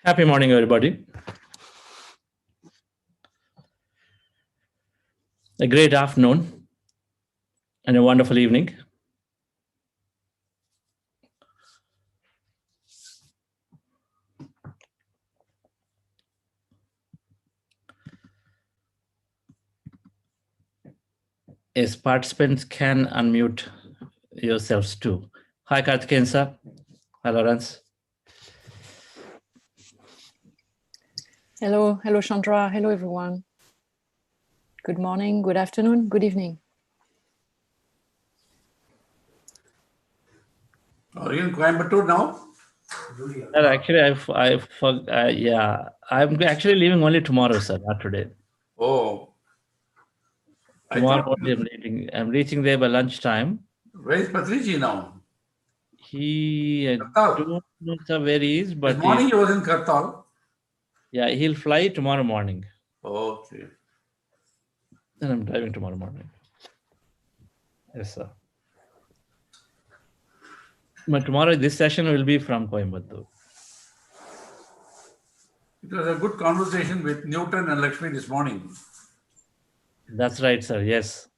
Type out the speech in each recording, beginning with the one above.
Happy morning, everybody. A great afternoon and a wonderful evening. Yes, participants can unmute yourselves too. Hi, Karthikeyan sir. Hi, Lawrence. Hello, Chandra. Hello, everyone. Good morning, good afternoon, good evening. Are you in Coimbatore now? Sir, actually, I'm actually leaving only tomorrow, sir, not today. Oh, Tomorrow only I'm reaching there by lunchtime. Where is Patriji now? I Kartal. don't know, sir, where he is, but This morning he was in Kartal. yeah, he'll fly tomorrow morning. Okay. And I'm driving tomorrow morning. Yes, sir. But tomorrow, this session will be from Coimbatore. It was a good conversation with Newton and Lakshmi this morning. That's right, sir. Yes.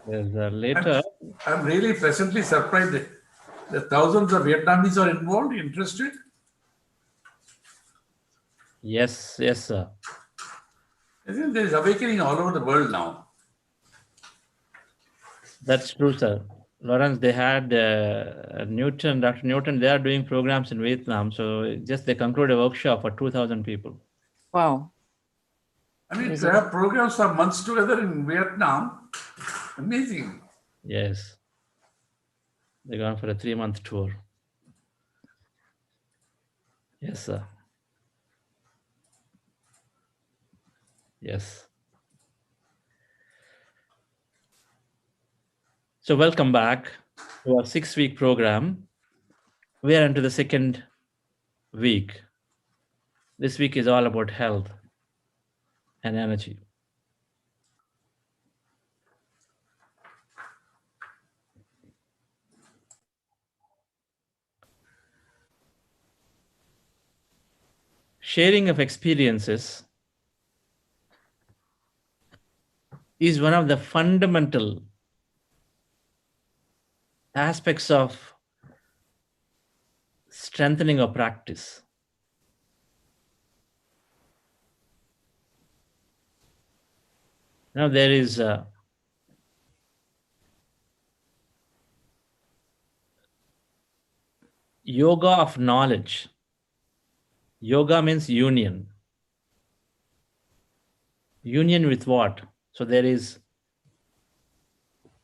Later. I'm really pleasantly surprised that thousands of Vietnamese are involved, interested. Yes, sir. I think there is awakening all over the world now. That's true, sir. Lawrence, they had Dr. Newton, they are doing programs in Vietnam. So just they concluded a workshop for 2,000 people. Wow. I mean, to have programs for months together in Vietnam, amazing. Yes. They're going for a 3-month tour. Yes, sir. Yes. So welcome back to our 6-week program. We are into the second week. This week is all about health and energy. Sharing of experiences is one of the fundamental aspects of strengthening our practice. Now there is yoga of knowledge. Yoga means union. Union with what? So there is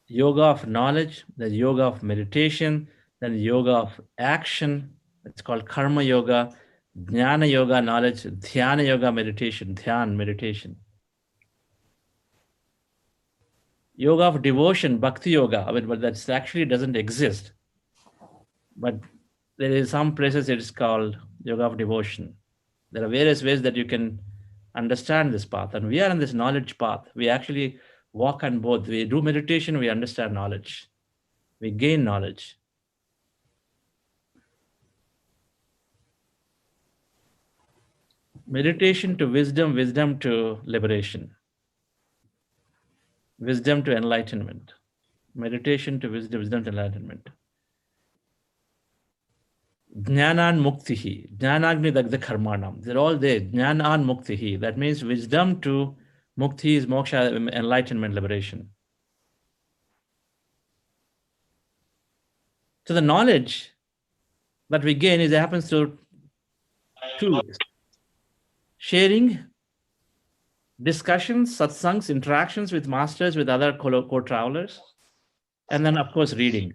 yoga of knowledge, there's yoga of meditation, then yoga of action. It's called karma yoga, jnana yoga, knowledge, dhyana yoga, meditation, dhyan, meditation. Yoga of devotion, bhakti yoga, but that actually doesn't exist. But there is some places it is called yoga of devotion. There are various ways that you can understand this path. And we are on this knowledge path. We actually walk on both. We do meditation, we understand knowledge. We gain knowledge. Meditation to wisdom, wisdom to liberation. Wisdom to enlightenment. Meditation to wisdom, wisdom to enlightenment. Jnanan muktihi. Jnanagni dagda karmanam. They're all there. Jnanan muktihi. That means wisdom to mukti is moksha, enlightenment, liberation. So the knowledge that we gain is happens through 2 ways. Sharing, discussions, satsangs, interactions with masters, with other co-travelers, and then of course reading.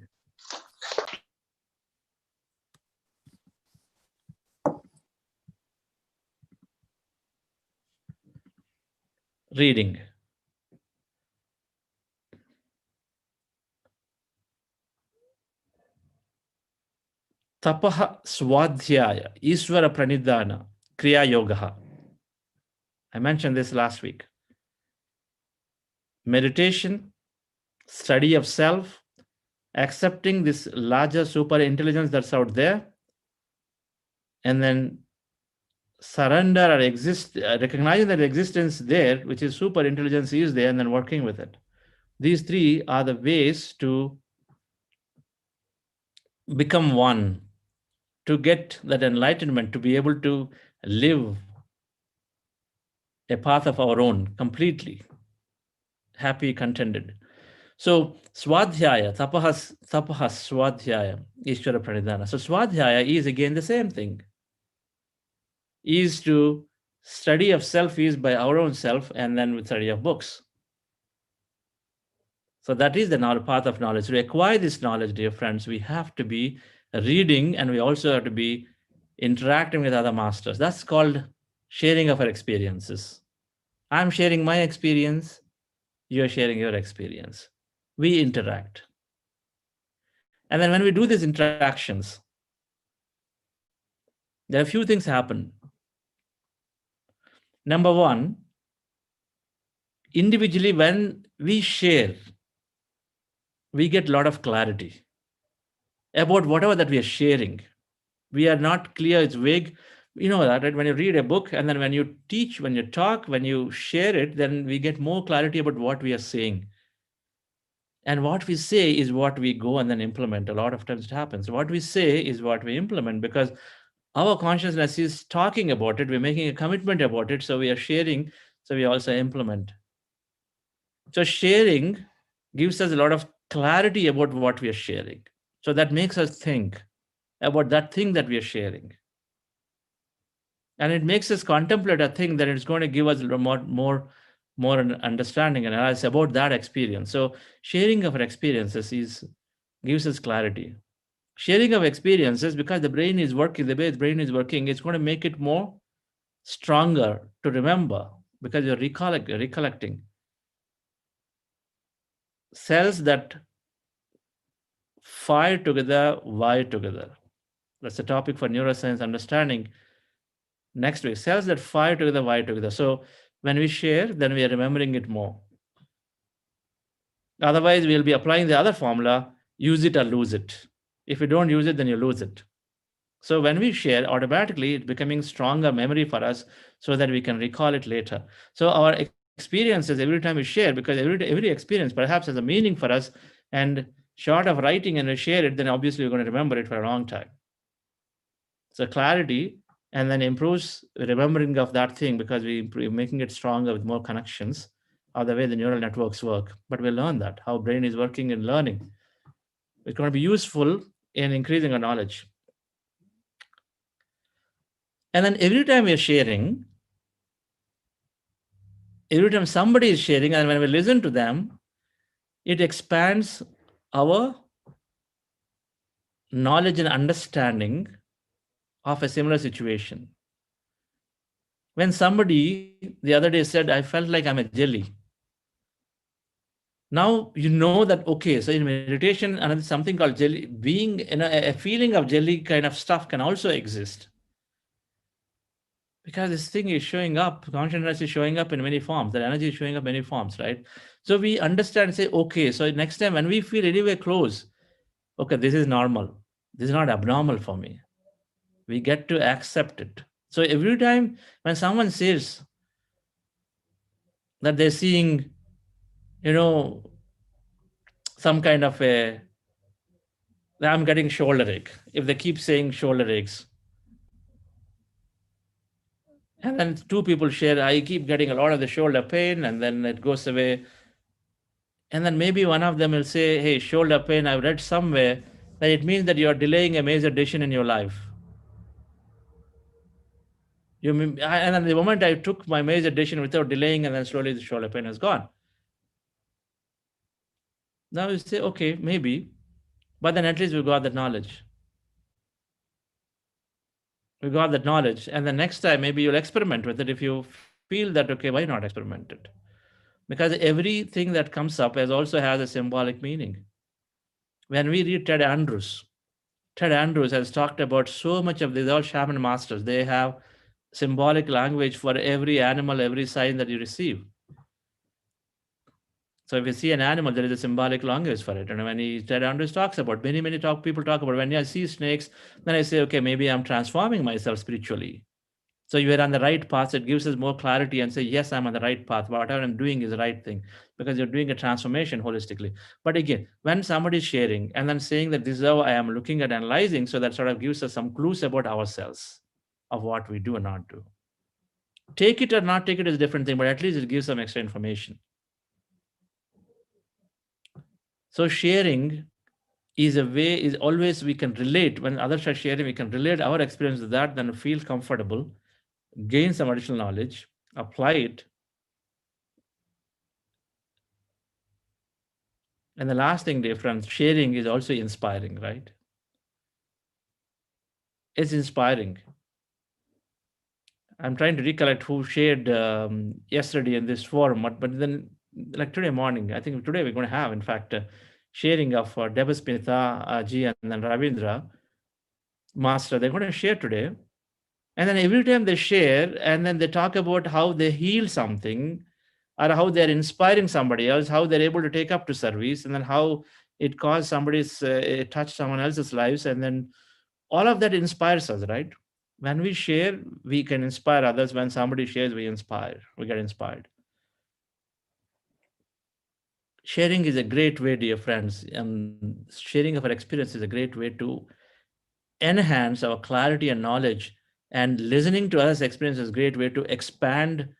Reading. Tapaha swadhyaya, Iswara pranidhana, kriya yoga. I mentioned this last week. Meditation, study of self, accepting this larger super intelligence that's out there, and then surrender or recognizing that existence there, which is super intelligence is there, and then working with it. These three are the ways to become one, to get that enlightenment, to be able to live a path of our own, completely happy, contented. So Swadhyaya, tapahas, Swadhyaya, Ishvara Pranidhana. So Swadhyaya is again the same thing. Is to study of self is by our own self, and then with study of books. So that is the path of knowledge. To acquire this knowledge, dear friends, we have to be reading, and we also have to be interacting with other masters. That's called sharing of our experiences. I'm sharing my experience, you're sharing your experience. We interact. And then when we do these interactions, there are a few things happen. Number one, individually, when we share, we get a lot of clarity about whatever that we are sharing. We are not clear, it's vague. You know that, right? When you read a book, and then when you teach, when you talk, when you share it, then we get more clarity about what we are saying. And what we say is what we go and then implement. A lot of times it happens. What we say is what we implement, because our consciousness is talking about it. We're making a commitment about it. So we are sharing. So we also implement. So sharing gives us a lot of clarity about what we are sharing. So that makes us think about that thing that we are sharing. And it makes us contemplate a thing that it's going to give us a lot more understanding and analysis about that experience. So sharing of our experiences gives us clarity. Sharing of experiences, because the brain is working, the way the brain is working, it's going to make it more stronger to remember, because you're recollecting. Cells that fire together, wire together. That's a topic for neuroscience understanding next week. Cells that fire together, wire together. So when we share, then we are remembering it more. Otherwise, we'll be applying the other formula, use it or lose it. If you don't use it, then you lose it. So when we share, automatically it's becoming stronger memory for us, so that we can recall it later. So our experiences, every time we share, because every experience perhaps has a meaning for us, and short of writing and we share it, then obviously we're going to remember it for a long time. So clarity, and then improves remembering of that thing, because we're making it stronger with more connections, or the way the neural networks work. But we'll learn that, how brain is working in learning. It's going to be useful in increasing our knowledge. And then every time we're sharing, every time somebody is sharing, and when we listen to them, it expands our knowledge and understanding of a similar situation. When somebody the other day said, I felt like I'm a jelly. Now you know that, okay, so in meditation, another something called jelly, being in a feeling of jelly kind of stuff can also exist. Because this thing is showing up, consciousness is showing up in many forms, that energy is showing up in many forms, right? So we understand and say, okay, so next time when we feel anywhere close, okay, this is normal. This is not abnormal for me. We get to accept it. So every time when someone says that they're seeing, some kind of I'm getting shoulder ache. If they keep saying shoulder aches, and then two people share, I keep getting a lot of the shoulder pain, and then it goes away. And then maybe one of them will say, hey, shoulder pain, I've read somewhere that it means that you're delaying a major decision in your life. And then the moment I took my major decision without delaying, and then slowly the shoulder pain has gone. Now you say, okay, maybe, but then at least we got that knowledge. We got that knowledge, and the next time maybe you'll experiment with it. If you feel that, okay, why not experiment it? Because everything that comes up also has a symbolic meaning. When we read Ted Andrews has talked about so much of these, all shaman masters. They have symbolic language for every animal, every sign that you receive. So if you see an animal, there is a symbolic language for it. And when Ted Andrews talks about, many people talk about, when I see snakes, then I say, okay, maybe I'm transforming myself spiritually. So you are on the right path. It gives us more clarity and say, yes, I'm on the right path. Whatever I'm doing is the right thing, because you're doing a transformation holistically. But again, when somebody is sharing and then saying that this is how I am looking at analyzing, so that sort of gives us some clues about ourselves, of what we do and not do. Take it or not take it is a different thing, but at least it gives some extra information. So sharing is a way, is always we can relate. When others are sharing, we can relate our experience to that, then feel comfortable, gain some additional knowledge, apply it. And the last thing, dear friends, sharing is also inspiring, right? It's inspiring. I'm trying to recollect who shared yesterday in this forum, but then, like today morning, I think today we're going to have, in fact, sharing of Devasmita ji and then Ravindra Master. They're going to share today. And then every time they share, and then they talk about how they heal something, or how they're inspiring somebody else, how they're able to take up to service, and then how it caused somebody's, it touched someone else's lives. And then all of that inspires us, right? When we share, we can inspire others. When somebody shares, we get inspired. Sharing is a great way, dear friends. Sharing of our experience is a great way to enhance our clarity and knowledge. And listening to others' experience is a great way to expand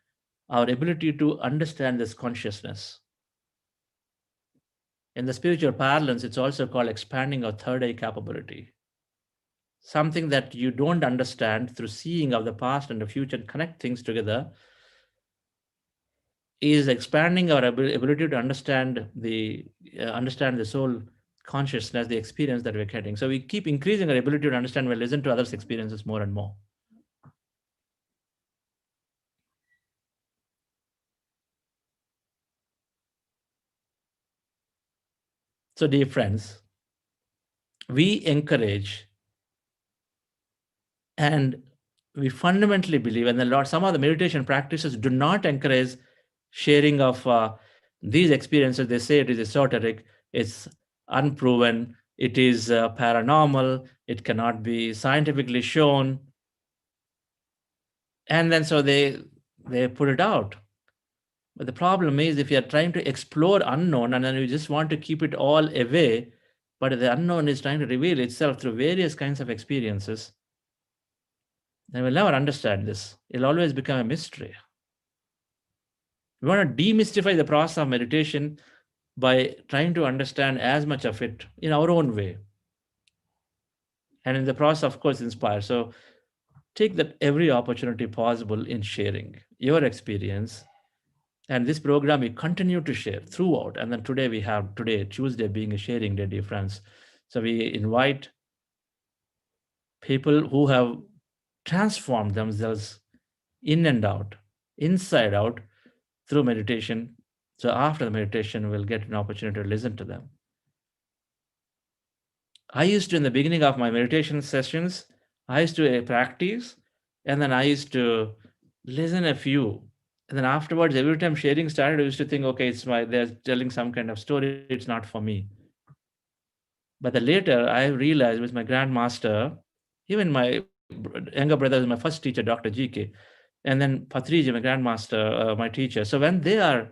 our ability to understand this consciousness. In the spiritual parlance, it's also called expanding our third eye capability. Something that you don't understand through seeing of the past and the future and connect things together is expanding our ability to understand the soul consciousness, the experience that we're getting. So we keep increasing our ability to understand. We listen to others' experiences more and more. So, dear friends, we encourage and we fundamentally believe, and some of the meditation practices do not encourage sharing of these experiences. They say it is esoteric, it's unproven, it is paranormal, it cannot be scientifically shown. And then so they put it out. But the problem is, if you are trying to explore unknown and then you just want to keep it all away, but the unknown is trying to reveal itself through various kinds of experiences, then we'll never understand this. It'll always become a mystery. We want to demystify the process of meditation by trying to understand as much of it in our own way. And in the process, of course, inspire. So take that every opportunity possible in sharing your experience. And this program we continue to share throughout. And then today, Tuesday, being a sharing day, dear friends. So we invite people who have transformed themselves in and out, inside out, through meditation. So after the meditation, we'll get an opportunity to listen to them. I used to, in the beginning of my meditation sessions, I used to practice, and then I used to listen a few. And then afterwards, every time sharing started, I used to think, okay, they're telling some kind of story, it's not for me. But the later I realized with my grandmaster, even my younger brother is my first teacher, Dr. GK, and then Patriji, my grandmaster, my teacher. So when they are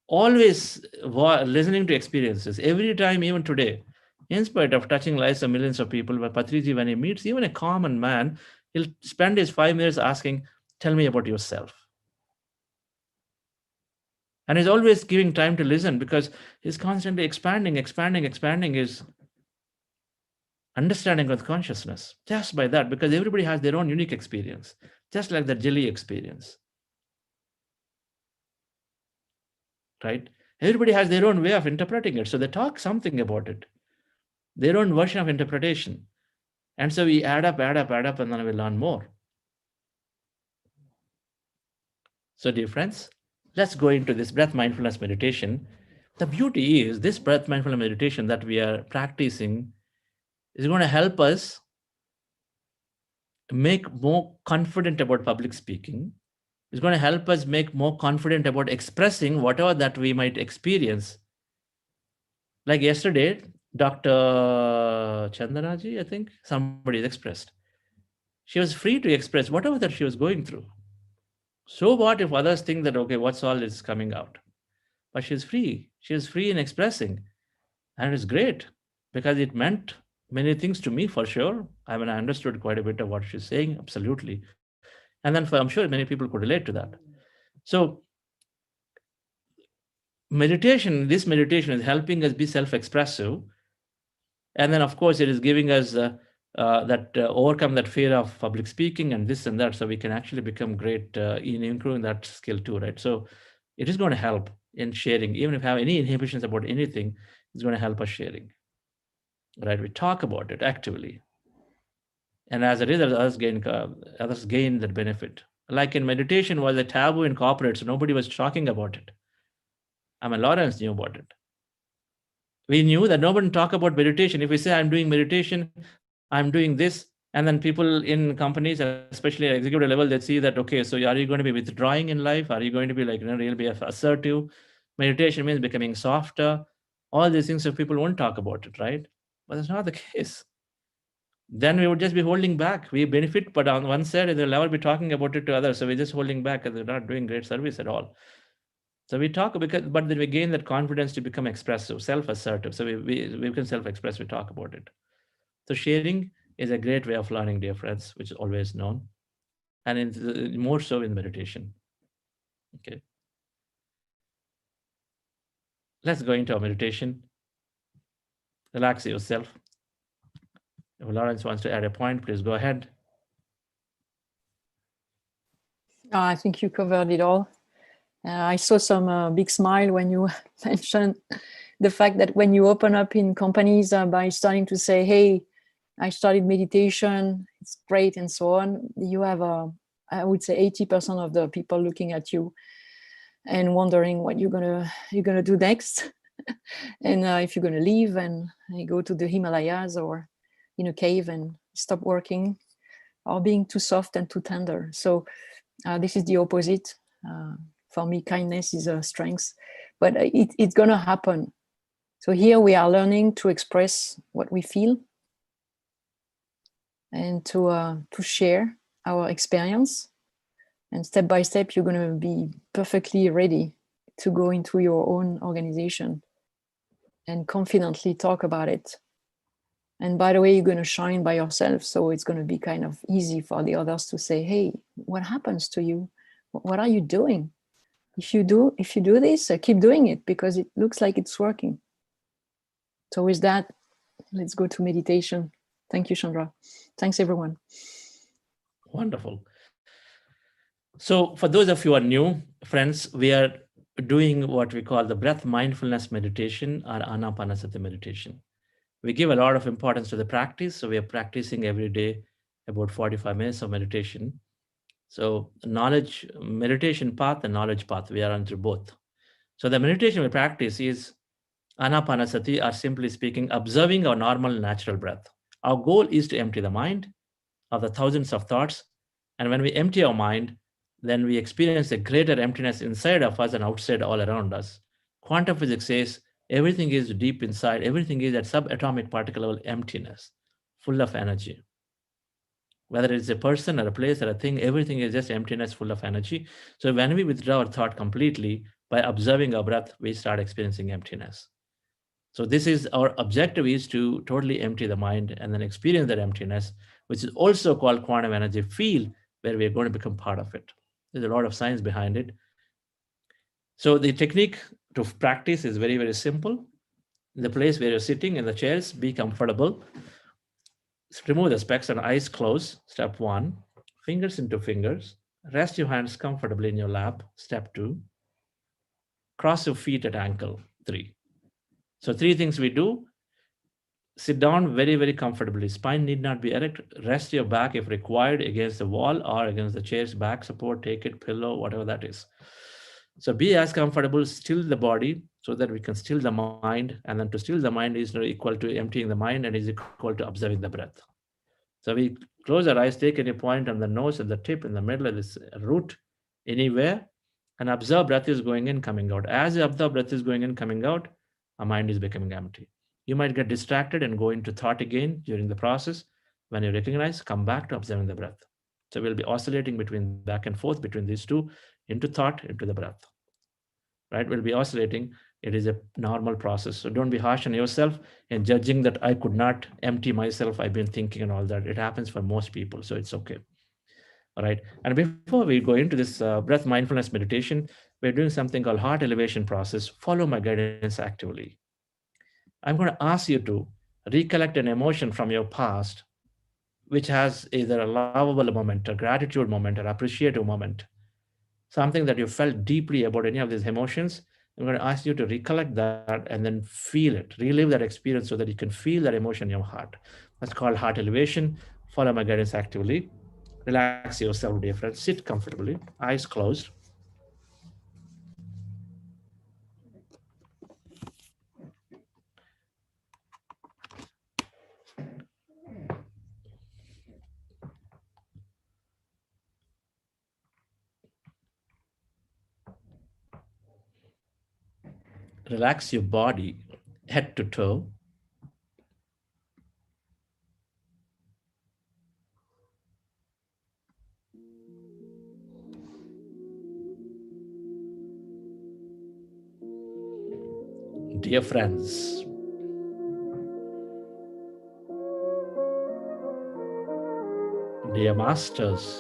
always listening to experiences, every time, even today, in spite of touching lives of millions of people, but Patriji, when he meets even a common man, he'll spend his 5 minutes asking, tell me about yourself. And he's always giving time to listen because he's constantly expanding his understanding of consciousness just by that, because everybody has their own unique experience, just like the jelly experience, right? Everybody has their own way of interpreting it. So they talk something about it, their own version of interpretation. And so we add up, and then we learn more. So, dear friends, let's go into this breath mindfulness meditation. The beauty is this breath mindfulness meditation that we are practicing is going to help us make more confident about public speaking. It's going to help us make more confident about expressing whatever that we might experience. Like yesterday, Dr. Chandanaji, I think, somebody has expressed. She was free to express whatever that she was going through. So what if others think that, okay, what's all is coming out? But she's free. She is free in expressing. And it's great because it meant many things to me for sure. I mean, I understood quite a bit of what she's saying, absolutely. And then I'm sure many people could relate to that. So this meditation is helping us be self-expressive. And then, of course, it is giving us that overcome that fear of public speaking and this and that, so we can actually become great in improving that skill too, right? So it is going to help in sharing. Even if we have any inhibitions about anything, it's going to help us sharing, right? We talk about it actively, and as a result, others gain that benefit. Like in meditation was a taboo in corporate, so nobody was talking about it. I mean, Lawrence knew about it. We knew that nobody talk about meditation. If we say I'm doing meditation, I'm doing this, and then people in companies, especially at executive level, they see that, okay, so are you going to be withdrawing in life? Are you going to be like, really be assertive? Meditation means becoming softer. All these things, so people won't talk about it, right? But that's not the case. Then we would just be holding back. We benefit, but on one side, they'll never be talking about it to others. So we're just holding back because they're not doing great service at all. So we talk because, but then we gain that confidence to become expressive, self-assertive. So we can self-express, we talk about it. So sharing is a great way of learning, dear friends, which is always known. And it's more so in meditation. Okay. Let's go into our meditation. Relax yourself. If Lawrence wants to add a point, please go ahead. I think you covered it all. I saw some big smile when you mentioned the fact that when you open up in companies by starting to say, hey, I started meditation, it's great, and so on, you have, I would say 80% of the people looking at you and wondering what you're gonna do next. And if you're gonna leave and go to the Himalayas or in a cave and stop working, or being too soft and too tender. So this is the opposite. For me, kindness is a strength, but it's gonna happen. So here we are learning to express what we feel and to share our experience. And step by step, you're gonna be perfectly ready to go into your own organization and confidently talk about it. And by the way, you're gonna shine by yourself. So it's gonna be kind of easy for the others to say, hey, what happens to you? What are you doing? If you do this, keep doing it because it looks like it's working. So with that, let's go to meditation. Thank you, Chandra. Thanks, everyone. Wonderful. So for those of you who are new, friends, we are doing what we call the breath mindfulness meditation or anapanasati meditation. We give a lot of importance to the practice. So we are practicing every day about 45 minutes of meditation. So knowledge, meditation path and knowledge path, we are on through both. So the meditation we practice is anapanasati, or simply speaking, observing our normal natural breath. Our goal is to empty the mind of the thousands of thoughts. And when we empty our mind, then we experience a greater emptiness inside of us and outside all around us. Quantum physics says everything is deep inside, everything is at subatomic particle level emptiness, full of energy. Whether it's a person or a place or a thing, everything is just emptiness, full of energy. So when we withdraw our thought completely by observing our breath, we start experiencing emptiness. So this is our objective, is to totally empty the mind and then experience that emptiness, which is also called quantum energy field, where we are going to become part of it. There's a lot of science behind it. So the technique to practice is very, very simple. In the place where you're sitting in the chairs, be comfortable. Remove the specs and eyes closed. Step 1. Fingers into fingers. Rest your hands comfortably in your lap. Step 2. Cross your feet at ankle. 3. So 3 things we do. Sit down very, very comfortably. Spine need not be erect. Rest your back if required against the wall or against the chair's back support. Take it, pillow, whatever that is. So be as comfortable, still the body so that we can still the mind. And then to still the mind is equal to emptying the mind and is equal to observing the breath. So we close our eyes, take any point on the nose, at the tip, in the middle of this root, anywhere, and observe breath is going in, coming out. As you observe breath is going in, coming out, our mind is becoming empty. You might get distracted and go into thought again during the process. When you recognize, come back to observing the breath. So we'll be oscillating between back and forth between these two, into thought, into the breath. Right? We'll be oscillating. It is a normal process. So don't be harsh on yourself and judging that I could not empty myself. I've been thinking and all that. It happens for most people, so it's okay. All right. And before we go into this breath mindfulness meditation, we're doing something called heart elevation process. Follow my guidance actively. I'm going to ask you to recollect an emotion from your past, which has either a lovable moment, a gratitude moment, or appreciative moment, something that you felt deeply about any of these emotions. I'm going to ask you to recollect that and then feel it, relive that experience so that you can feel that emotion in your heart. That's called heart elevation. Follow my guidance actively. Relax yourself, dear friend. Sit comfortably, eyes closed. Relax your body, head to toe. Dear friends, dear masters,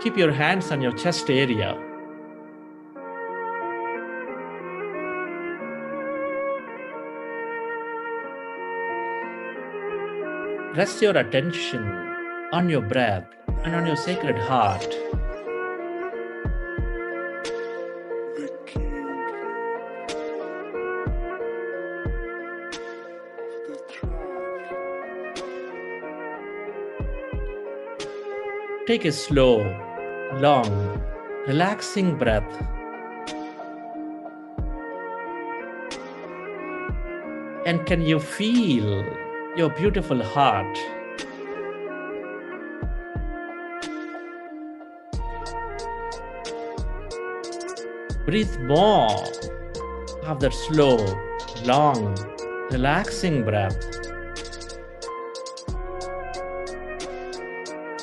keep your hands on your chest area. Rest your attention on your breath and on your sacred heart. Take a slow, long, relaxing breath. And can you feel your beautiful heart? Breathe more of that slow, long, relaxing breath.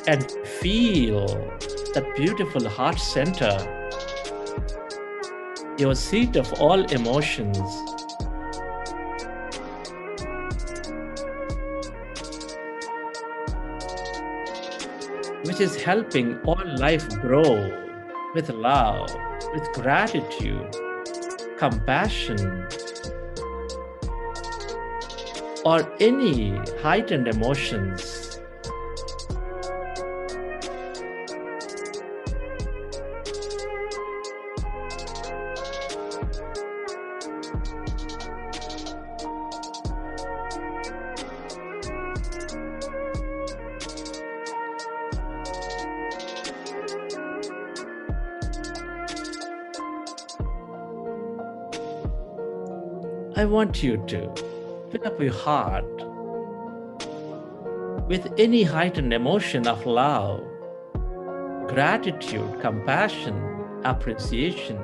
And feel that beautiful heart center, your seat of all emotions. Which is helping all life grow with love, with gratitude, compassion, or any heightened emotions. I want you to fill up your heart with any heightened emotion of love, gratitude, compassion, appreciation.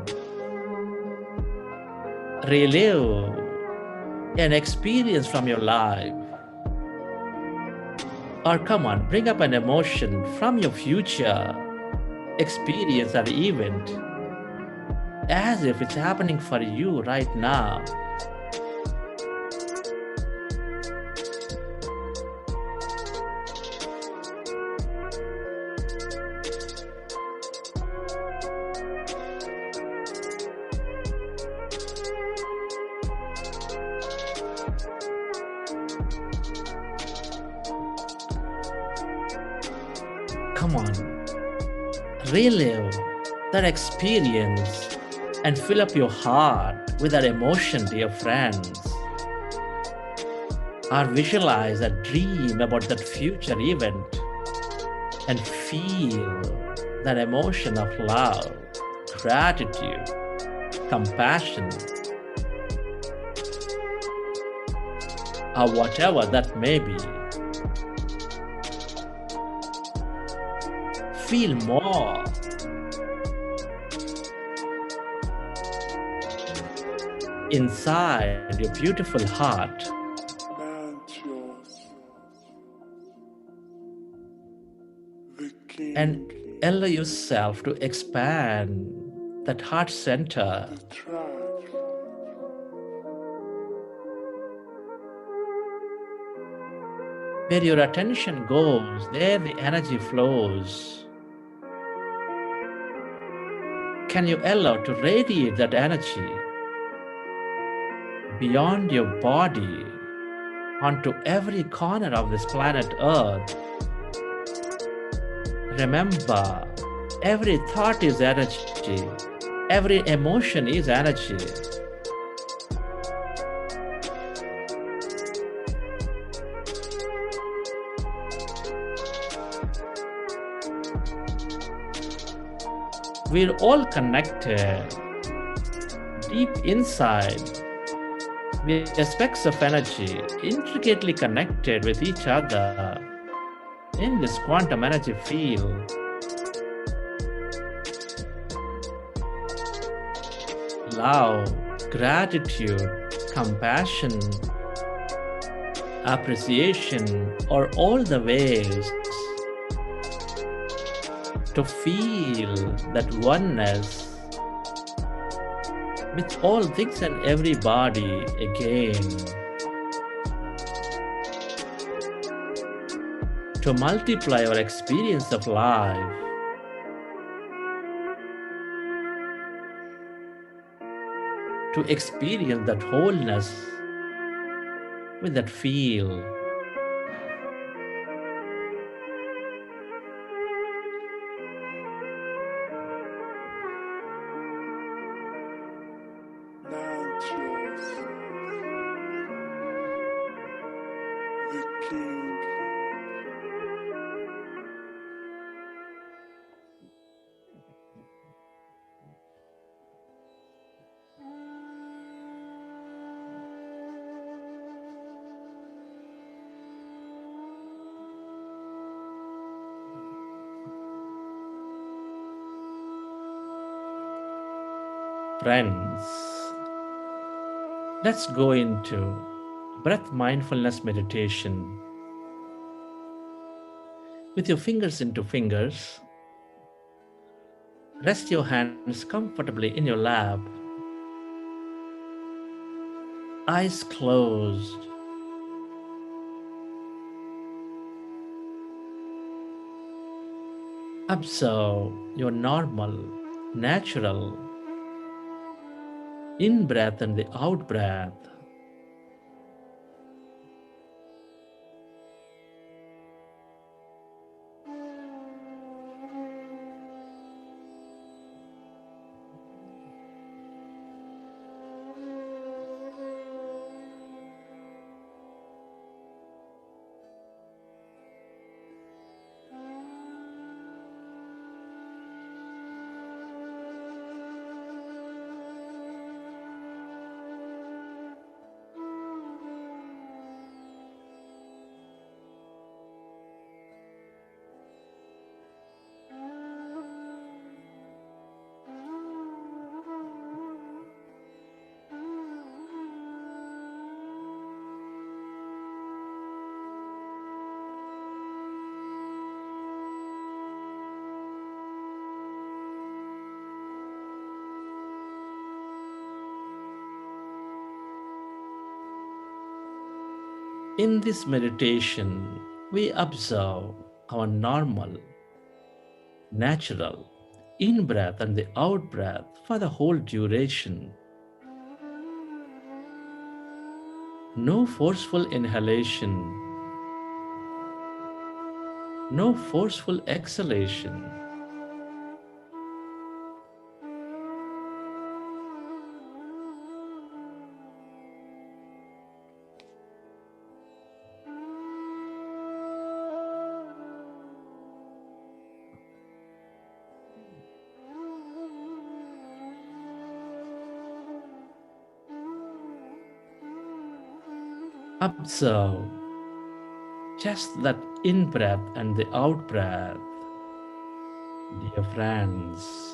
Relive an experience from your life. Or come on, bring up an emotion from your future experience or event as if it's happening for you right now. Come on, relive that experience and fill up your heart with that emotion, dear friends. Or visualize a dream about that future event and feel that emotion of love, gratitude, compassion, or whatever that may be. feel more. Inside your beautiful heart. And allow yourself to expand that heart center. Where your attention goes, there the energy flows. Can you allow to radiate that energy beyond your body onto every corner of this planet Earth? Remember, every thought is energy, every emotion is energy. We're all connected. Deep inside, we are specks of energy, intricately connected with each other in this quantum energy field. Love, gratitude, compassion, appreciation are all the ways to feel that oneness with all things and everybody again. To multiply our experience of life. To experience that wholeness with that feel. Friends, let's go into breath mindfulness meditation. With your fingers into fingers, rest your hands comfortably in your lap. Eyes closed. Observe your normal, natural in-breath and the out-breath. In this meditation, we observe our normal, natural in-breath and the out-breath for the whole duration. No forceful inhalation, no forceful exhalation. Observe just that in-breath and the out-breath. Dear friends,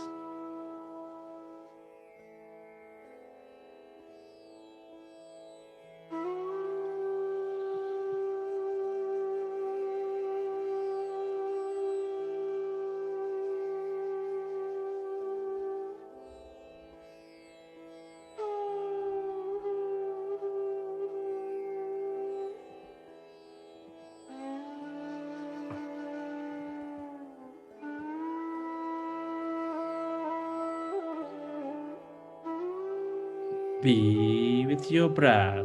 be with your breath.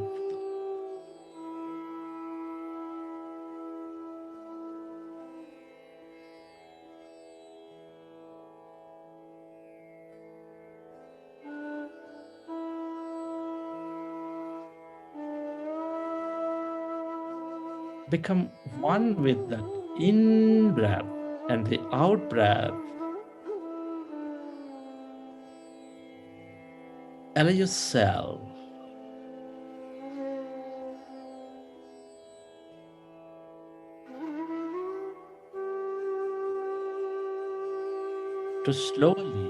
Become one with that in breath and the out breath. Allow yourself to slowly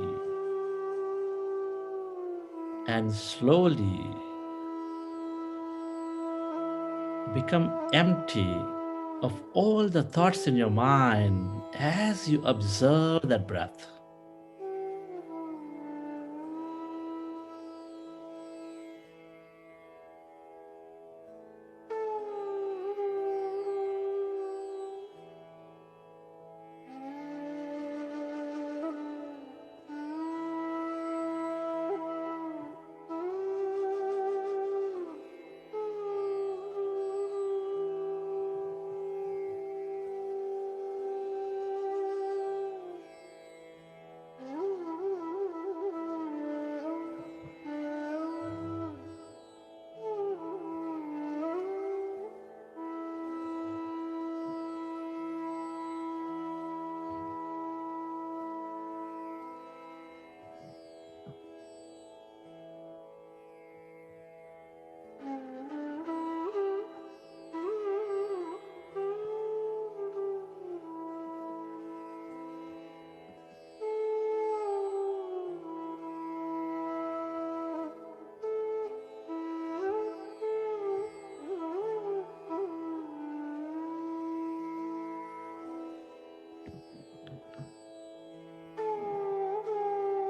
and slowly become empty of all the thoughts in your mind as you observe that breath.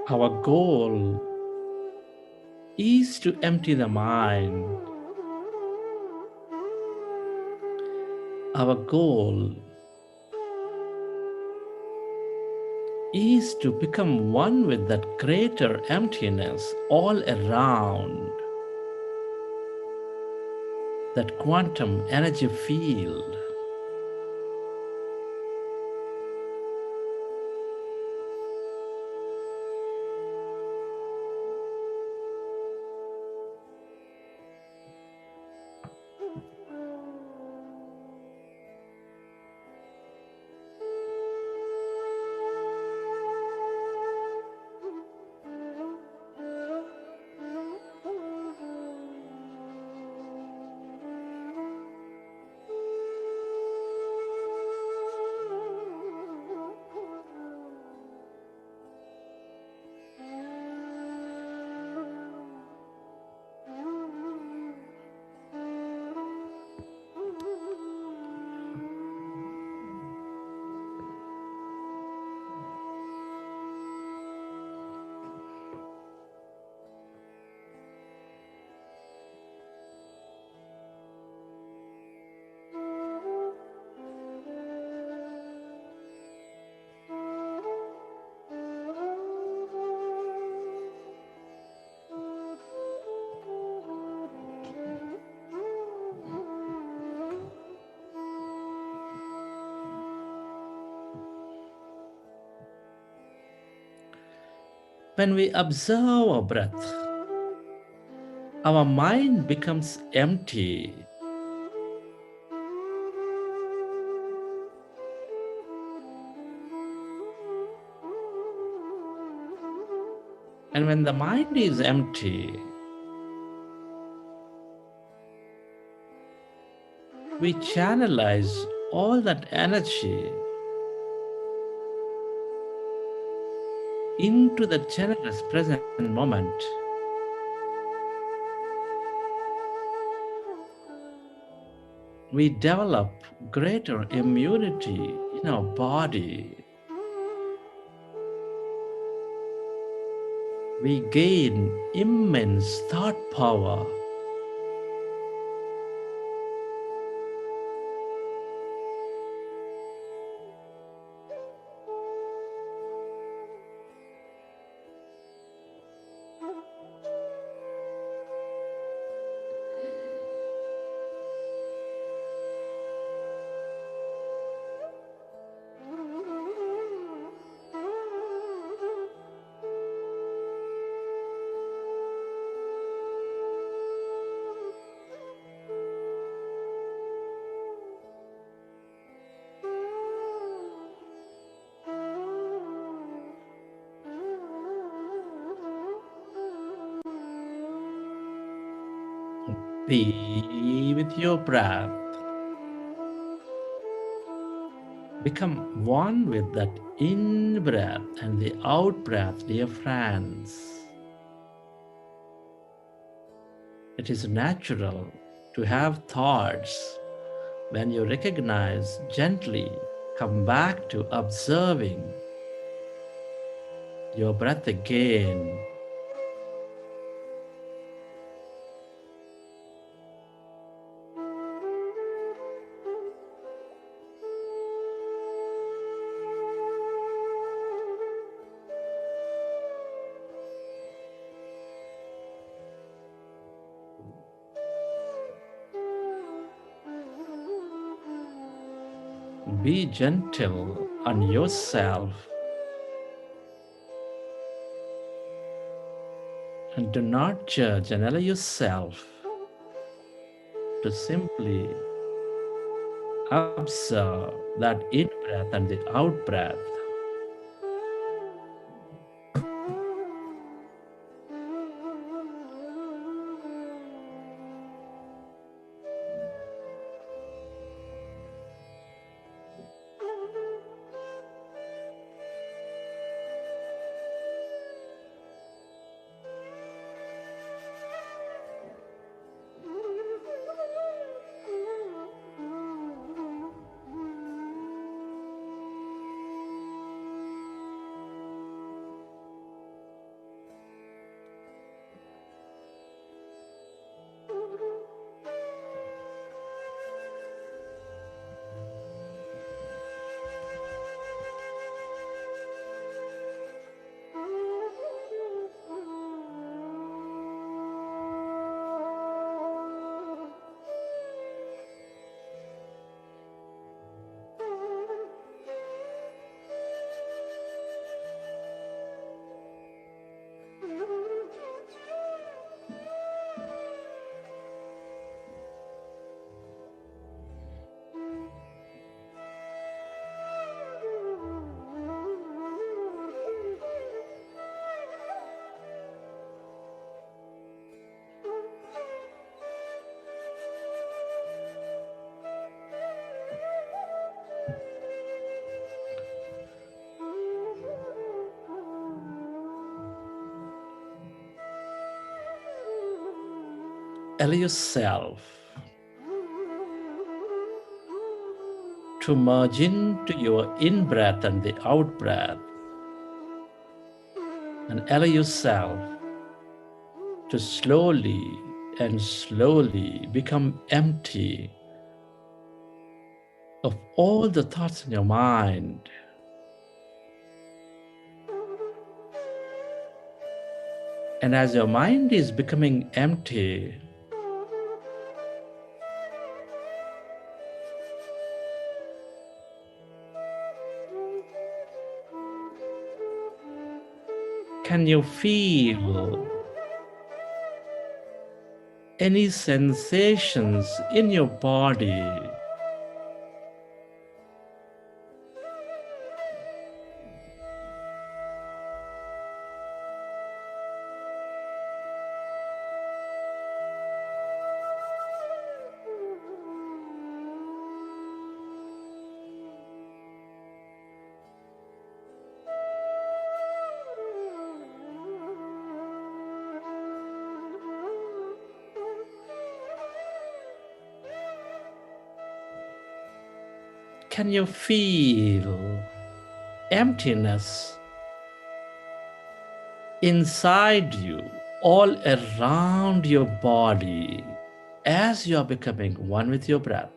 Our goal is to empty the mind. Our goal is to become one with that greater emptiness all around, that quantum energy field. When we observe our breath, our mind becomes empty. And when the mind is empty, we channelize all that energy into the generous present moment. We develop greater immunity in our body. We gain immense thought power. Be with your breath. Become one with that in-breath and the out-breath, dear friends. It is natural to have thoughts. When you recognize, gently come back to observing your breath again. Be gentle on yourself and do not judge and allow yourself to simply observe that in-breath and the out-breath. Allow yourself to merge into your in-breath and the out-breath, and allow yourself to slowly and slowly become empty of all the thoughts in your mind. And as your mind is becoming empty, can you feel any sensations in your body? can you feel emptiness inside you, all around your body, as you are becoming one with your breath?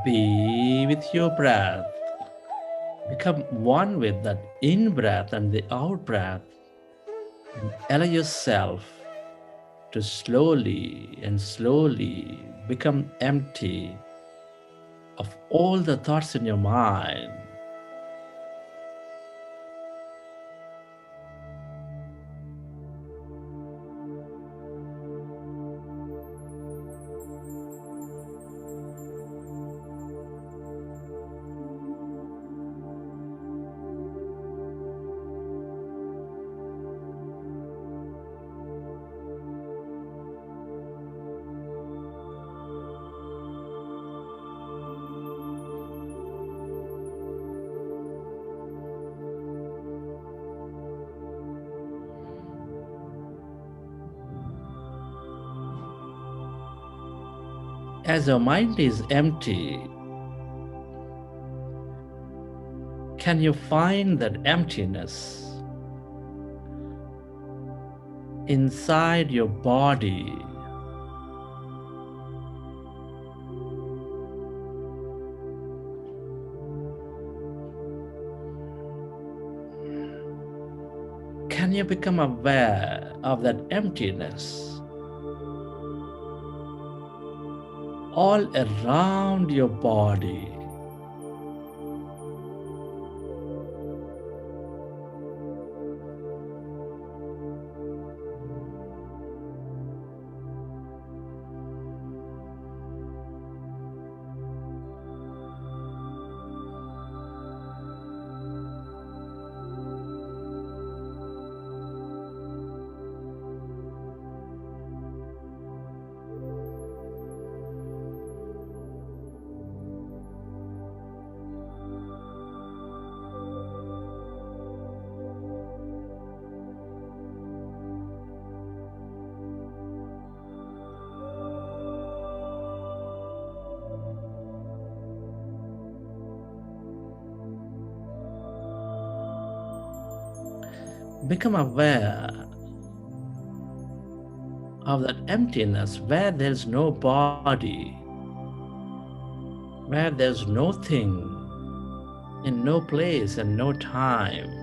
Be with your breath. Become one with that in breath and the out breath. And allow yourself to slowly and slowly become empty of all the thoughts in your mind. As your mind is empty, can you find that emptiness inside your body? Can you become aware of that emptiness all around your body? Become aware of that emptiness where there's no body, where there's no thing, in no place and no time.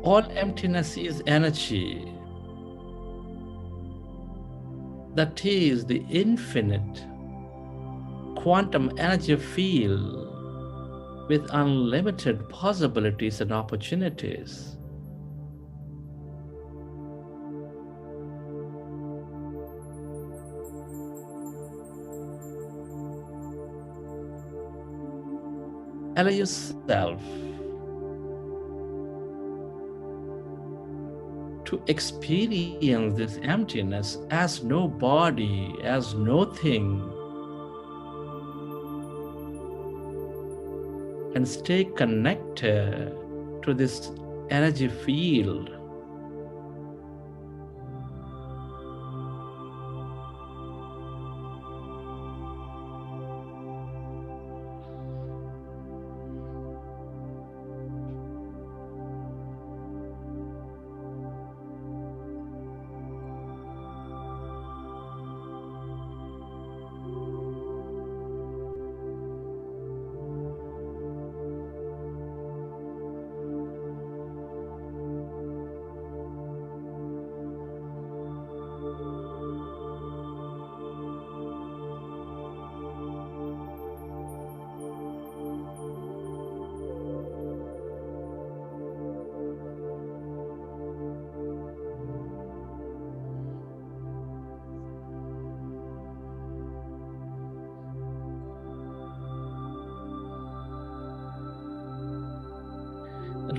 All emptiness is energy. That is the infinite quantum energy field with unlimited possibilities and opportunities. Allow yourself to experience this emptiness as no body, as no thing, and stay connected to this energy field.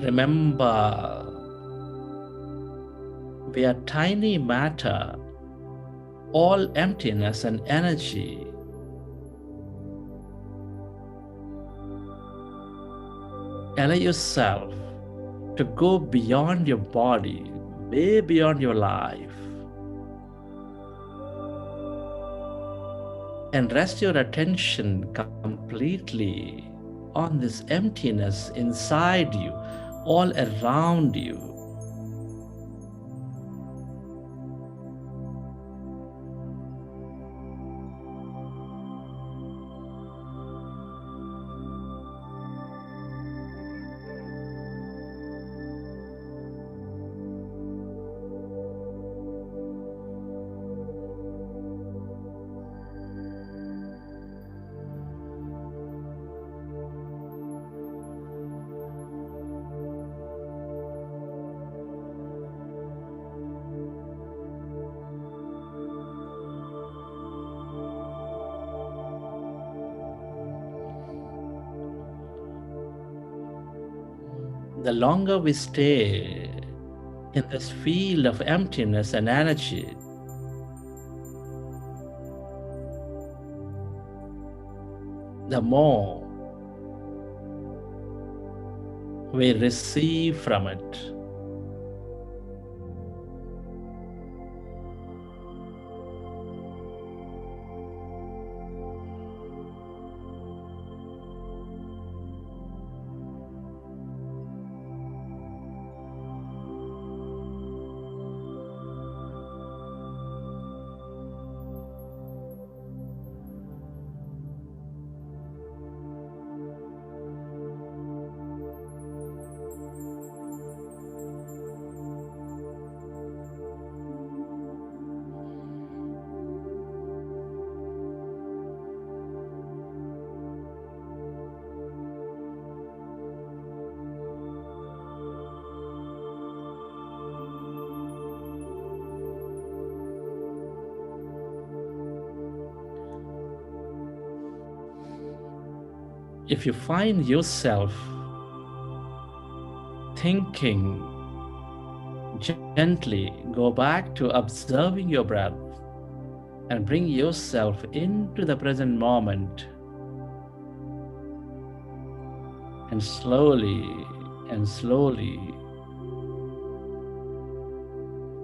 Remember, we are tiny matter, all emptiness and energy. Allow yourself to go beyond your body, way beyond your life, and rest your attention completely on this emptiness inside you, all around you. The longer we stay in this field of emptiness and energy, the more we receive from it. If you find yourself thinking, gently go back to observing your breath and bring yourself into the present moment, and slowly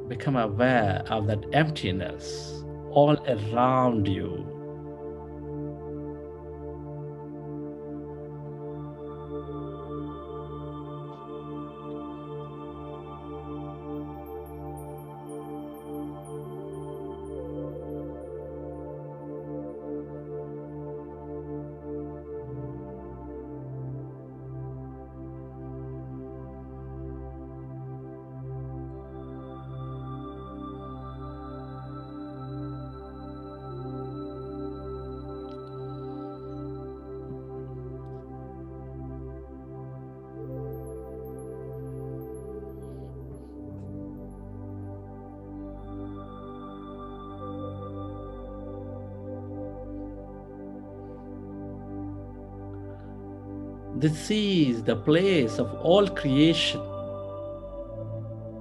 become aware of that emptiness all around you. This is the place of all creation.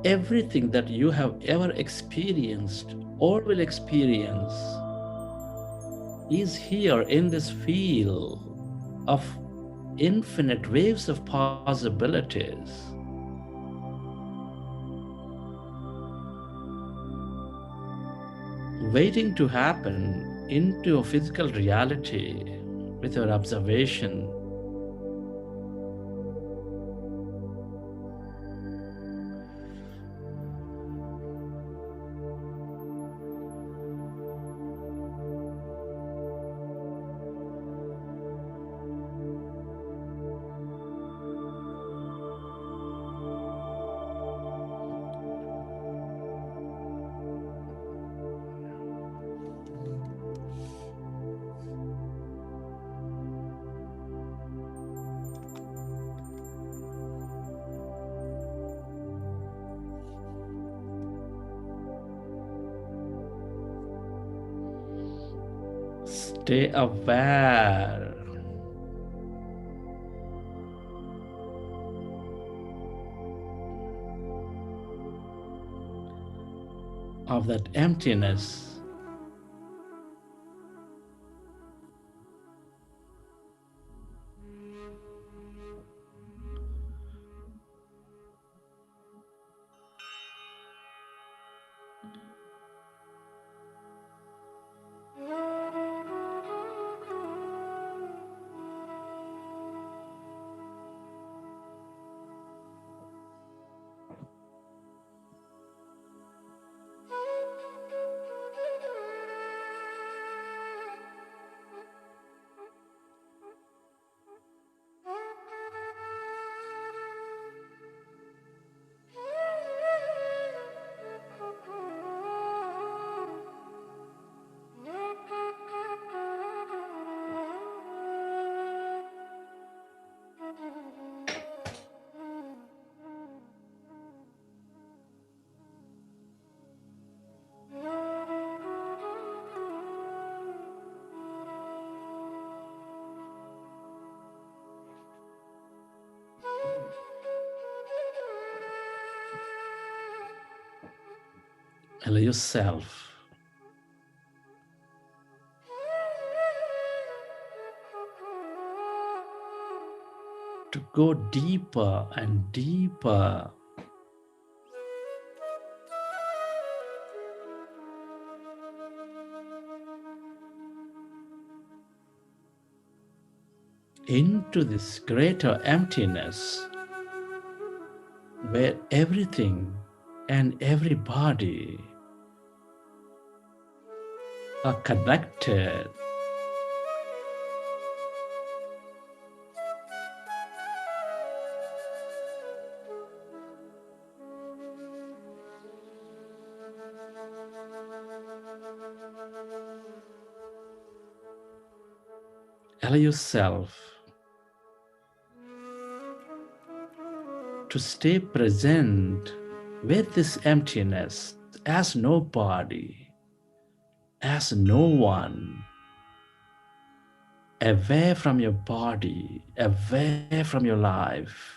Everything that you have ever experienced or will experience is here in this field of infinite waves of possibilities. Waiting to happen into a physical reality with your observation. Stay aware of that emptiness. Allow yourself to go deeper and deeper into this greater emptiness where everything and everybody are connected. Allow yourself to stay present with this emptiness as nobody, as no one, away from your body, away from your life.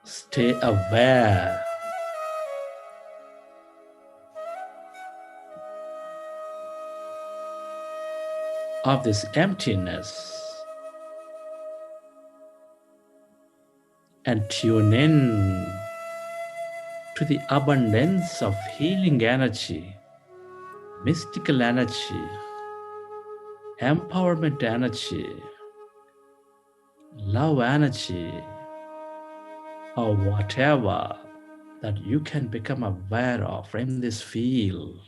Stay aware of this emptiness and tune in to the abundance of healing energy, mystical energy, empowerment energy, love energy, or whatever that you can become aware of in this field.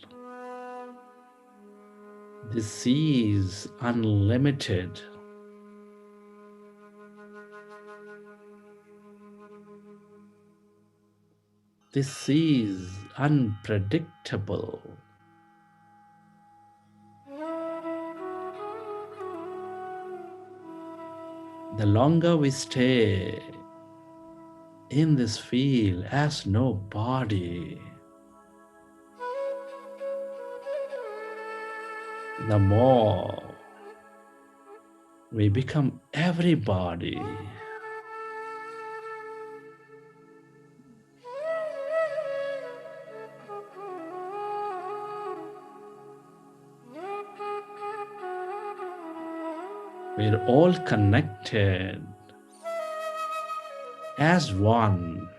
This is unlimited. This is unpredictable. The longer we stay in this field as no body, the more we become everybody. We're all connected as one.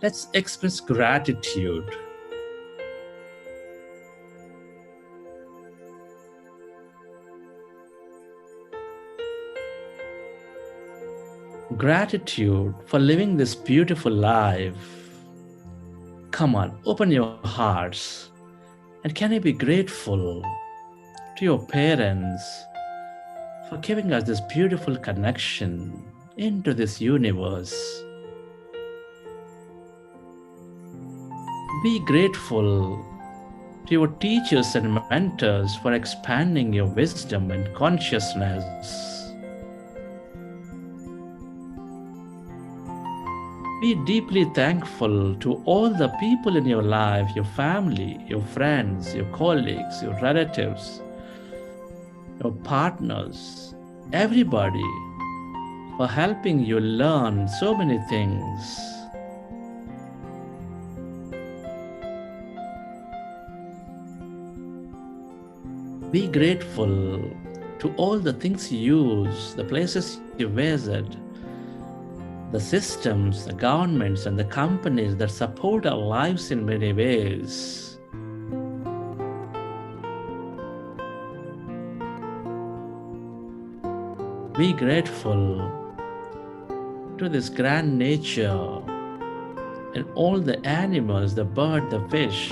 Let's express gratitude. Gratitude for living this beautiful life. Come on, open your hearts. And can you be grateful to your parents for giving us this beautiful connection into this universe? Be grateful to your teachers and mentors for expanding your wisdom and consciousness. Be deeply thankful to all the people in your life, your family, your friends, your colleagues, your relatives, your partners, everybody, for helping you learn so many things. Be grateful to all the things you use, the places you visit, the systems, the governments, and the companies that support our lives in many ways. Be grateful to this grand nature and all the animals, the bird, the fish,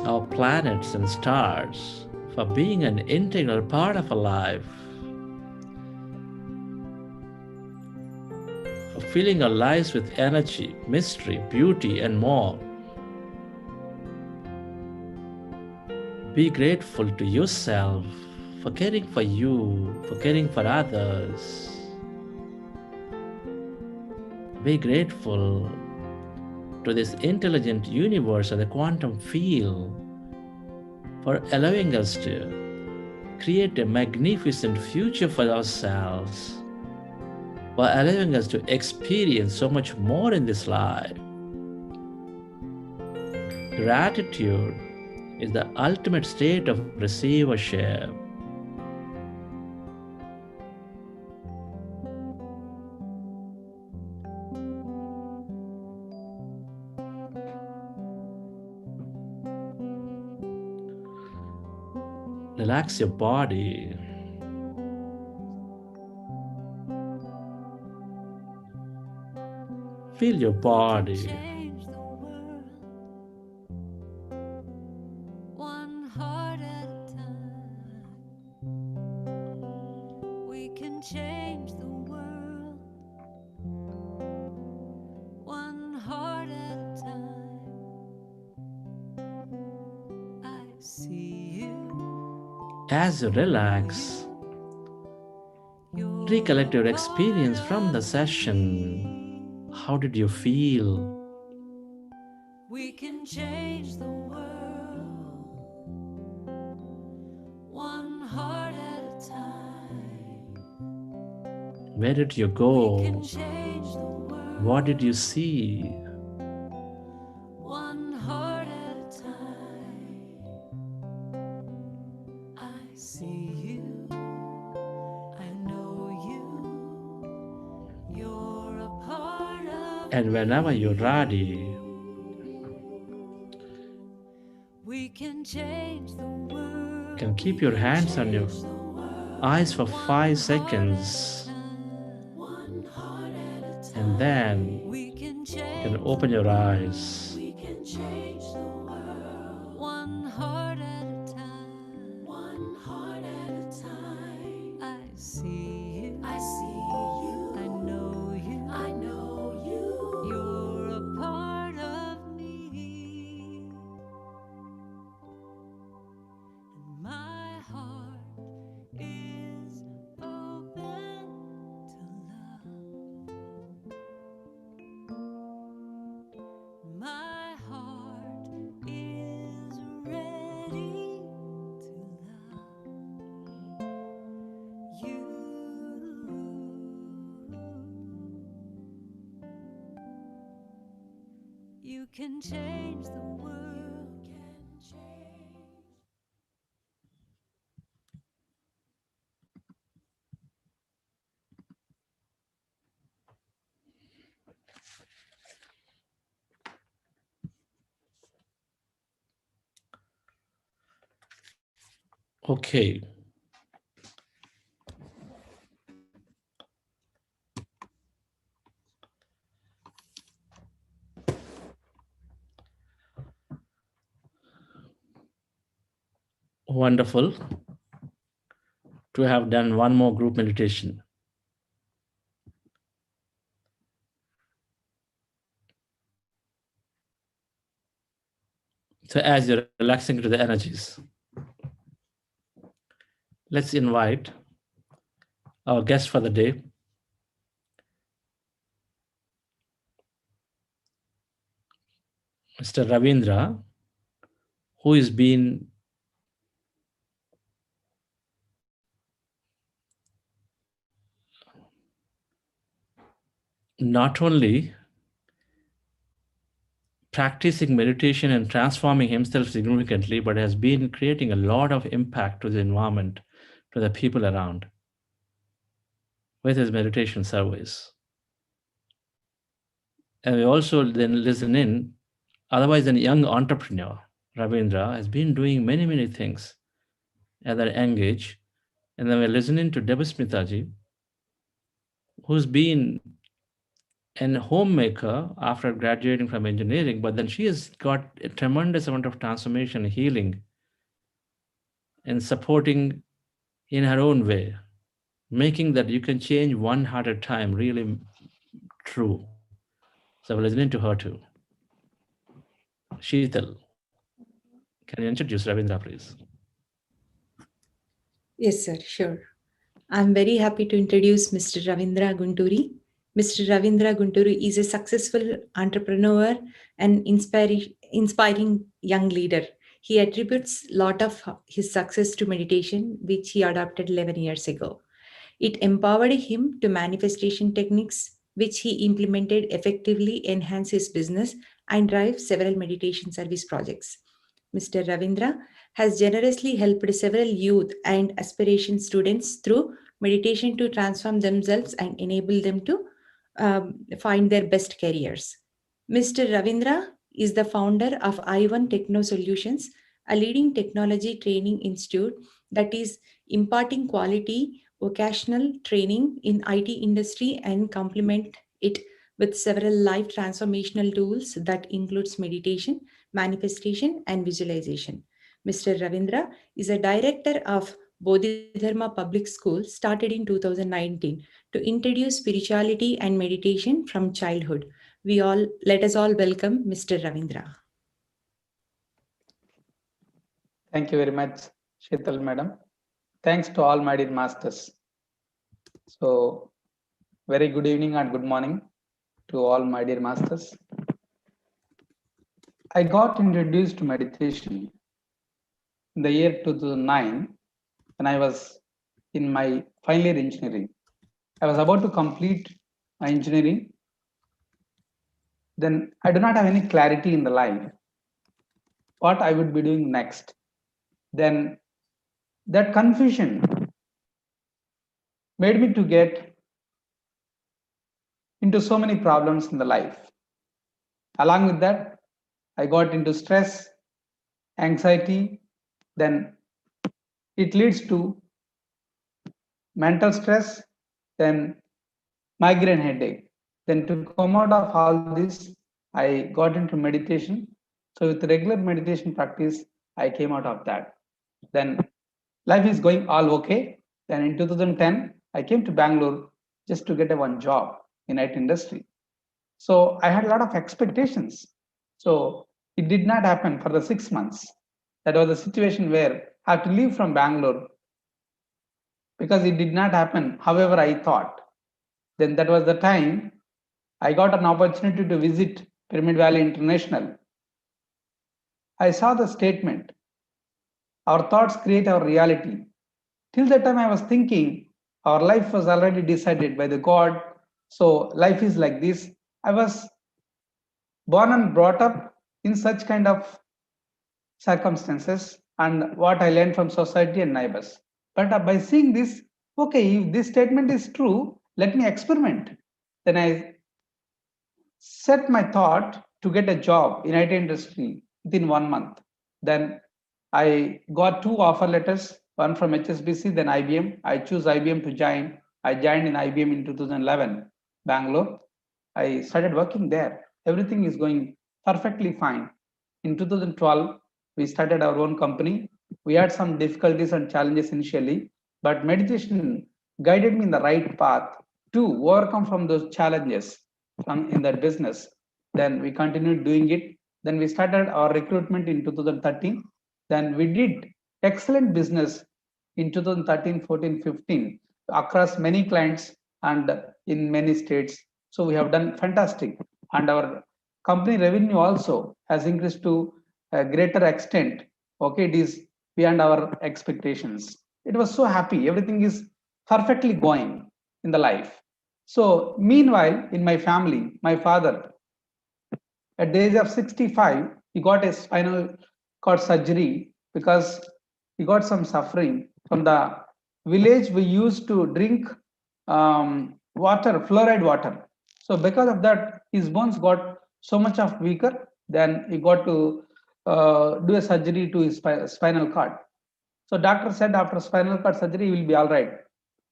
our planets and stars, for being an integral part of our life, for filling our lives with energy, mystery, beauty, and more. Be grateful to yourself for caring for you, for caring for others. Be grateful to this intelligent universe or the quantum field for allowing us to create a magnificent future for ourselves, for allowing us to experience so much more in this life. Gratitude is the ultimate state of receivership. Relax your body. Feel your body. Change the world one heart at a time. I see you. As you relax, recollect your experience from the session. How did you feel? We can change the world one heart at a time. Where did you go? We can change the world What did you see? one heart at a time. I see you. I know you. You're a part of And whenever you're ready, we can change the world. you can keep your hands on your eyes for 5 seconds. And then We can you change. can open your eyes. We can change the world one heart at a time. One heart at a time. I see you. I see you. I know you. I know you. You're a part of me. And my heart is open to love. My heart is ready to love you. You can change the world. Can change. Okay. Wonderful to have done one more group meditation. So as you're relaxing into the energies, let's invite our guest for the day, Mr. Ravindra, who has been not only practicing meditation and transforming himself significantly, but has been creating a lot of impact to the environment, to the people around with his meditation service. And we also then listen in, otherwise a young entrepreneur, Ravindra, has been doing many, many things at a young age, And then we're listening to Devasmita ji, who's been an homemaker after graduating from engineering, but then she has got a tremendous amount of transformation, healing, and supporting in her own way, making that you can change one heart at a time really true. So we're listening to her too. Sheetal, can you introduce Ravindra, please? Yes, sir, sure. I'm very happy to introduce Mr. Ravindra Gunturi. Mr. Ravindra Gunturi is a successful entrepreneur and inspiring young leader. He attributes a lot of his success to meditation, which he adopted 11 years ago. It empowered him to manifestation techniques, which he implemented effectively, enhance his business, and drive several meditation service projects. Mr. Ravindra has generously helped several youth and aspiration students through meditation to transform themselves and enable them to find their best careers. Mr. Ravindra is the founder of I1 Techno Solutions, a leading technology training institute that is imparting quality vocational training in IT industry and complement it with several life transformational tools that includes meditation, manifestation, and visualization. Mr. Ravindra is a director of Bodhidharma Public School started in 2019 to introduce spirituality and meditation from childhood. Let us all welcome Mr. Ravindra. Thank you very much, Sheetal madam. Thanks to all my dear masters. So, very good evening and good morning to all my dear masters. I got introduced to meditation in the year 2009 when I was in my final year engineering. I was about to complete my engineering. Then I do not have any clarity in the life what I would be doing next. Then that confusion made me to get into so many problems in the life. Along with that, I got into stress, anxiety, then it leads to mental stress, then migraine headache. Then to come out of all this, I got into meditation. So with regular meditation practice, I came out of that. Then life is going all okay. Then in 2010, I came to Bangalore just to get a one job in IT industry. So I had a lot of expectations. So it did not happen for the 6 months. That was a situation where I have to leave from Bangalore because it did not happen however I thought. Then that was the time I got an opportunity to visit Pyramid Valley International. I saw the statement, our thoughts create our reality. Till that time I was thinking our life was already decided by the God. So life is like this. I was born and brought up in such kind of circumstances and what I learned from society and neighbors. But by seeing this, okay, if this statement is true, let me experiment. Then I set my thought to get a job in IT industry within 1 month. Then I got 2 offer letters, one from HSBC, then IBM. I choose IBM to join. I joined in IBM in 2011, Bangalore. I started working there. Everything is going perfectly fine. In 2012, we started our own company. We had some difficulties and challenges initially, but meditation guided me in the right path to overcome from those challenges in that business. Then we continued doing it. Then we started our recruitment in 2013. Then we did excellent business in 2013, 14, 15 across many clients and in many states. So we have done fantastic. And our company revenue also has increased to a greater extent. Okay, it is beyond our expectations. It was so happy. Everything is perfectly going in the life. So meanwhile, in my family, my father, at the age of 65, he got a spinal cord surgery because he got some suffering from the village. We used to drink water, fluoride water. So because of that, his bones got so much of weaker. Then he got to do a surgery to his spinal cord. So doctor said after spinal cord surgery, he will be all right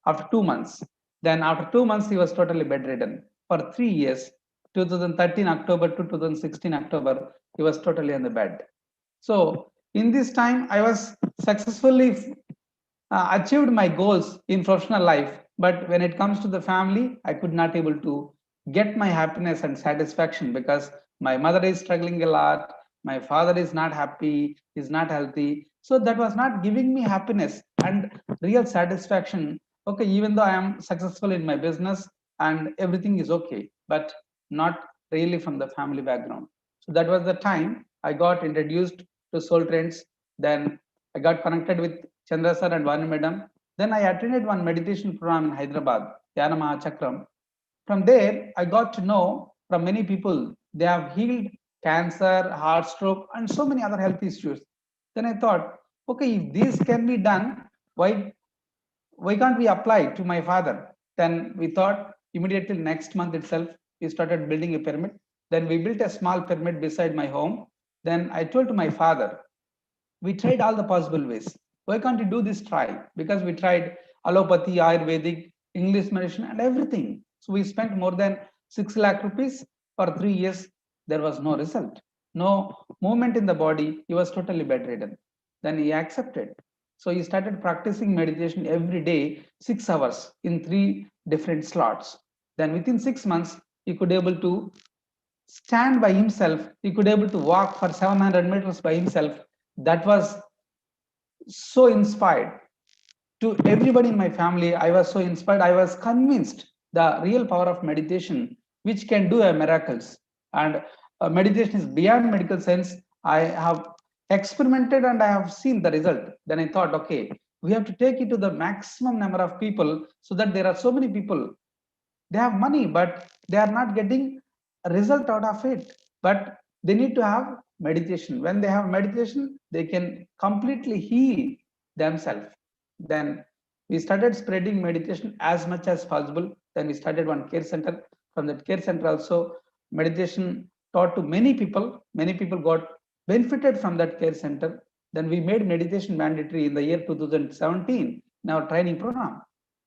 after 2 months. Then after 2 months, he was totally bedridden for 3 years. 2013 October to 2016 October, he was totally on the bed. So in this time, I was successfully achieved my goals in professional life. But when it comes to the family, I could not able to get my happiness and satisfaction because my mother is struggling a lot. My father is not happy, is not healthy. So that was not giving me happiness and real satisfaction. Okay, even though I am successful in my business and everything is okay, but not really from the family background. So that was the time I got introduced to Soul Trends. Then I got connected with Chandra sir and Vani madam. Then I attended one meditation program in Hyderabad, Dhyana Mahachakram. From there, I got to know from many people they have healed cancer, heart stroke, and so many other health issues. Then I thought, okay, if this can be done, why can't we apply to my father? Then we thought immediately next month itself, we started building a pyramid. Then we built a small pyramid beside my home. Then I told to my father, we tried all the possible ways. Why can't you do this try? Because we tried allopathy, Ayurvedic, English medicine, and everything. So we spent more than 6 lakh rupees for 3 years. There was no result, no movement in the body. He was totally bedridden. Then he accepted. So he started practicing meditation every day, 6 hours in 3 different slots. Then within 6 months, he could able to stand by himself. He could able to walk for 700 meters by himself. That was so inspired to everybody in my family. I was so inspired. I was convinced the real power of meditation which can do a miracles. And meditation is beyond medical sense. I have experimented and I have seen the result. Then I thought, okay, we have to take it to the maximum number of people, so that there are so many people, they have money but they are not getting a result out of it. But they need to have meditation. When they have meditation, they can completely heal themselves. Then we started spreading meditation as much as possible. Then we started one care center. From that care center also, meditation taught to many people. Many people got benefited from that care center. Then we made meditation mandatory in the year 2017 in our training program.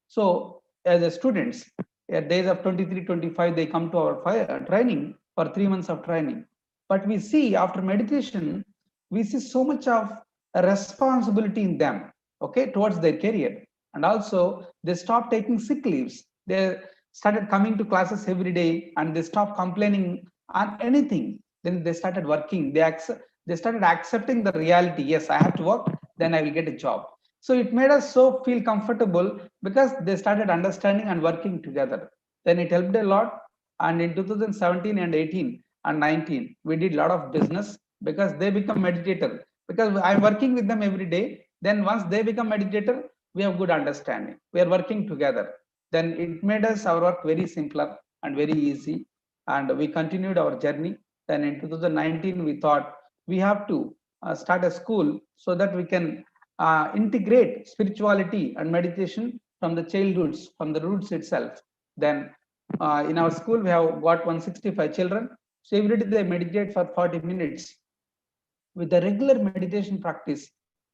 So as a students, at days of 23, 25, they come to our training for 3 months of training. But we see after meditation, we see so much of a responsibility in them, okay, towards their career. And also they stop taking sick leaves. They started coming to classes every day and they stop complaining on anything. Then they started working. They started accepting the reality. Yes, I have to work, then I will get a job. So it made us so feel comfortable because they started understanding and working together. Then it helped a lot. And in 2017 and 18 and 19, we did a lot of business because they become meditator. Because I'm working with them every day. Then once they become meditator, we have good understanding. We are working together. Then it made us our work very simpler and very easy. And we continued our journey. Then in 2019, we thought we have to start a school so that we can integrate spirituality and meditation from the childhoods, from the roots itself. Then in our school, we have got 165 children. So every day they meditate for 40 minutes. With the regular meditation practice,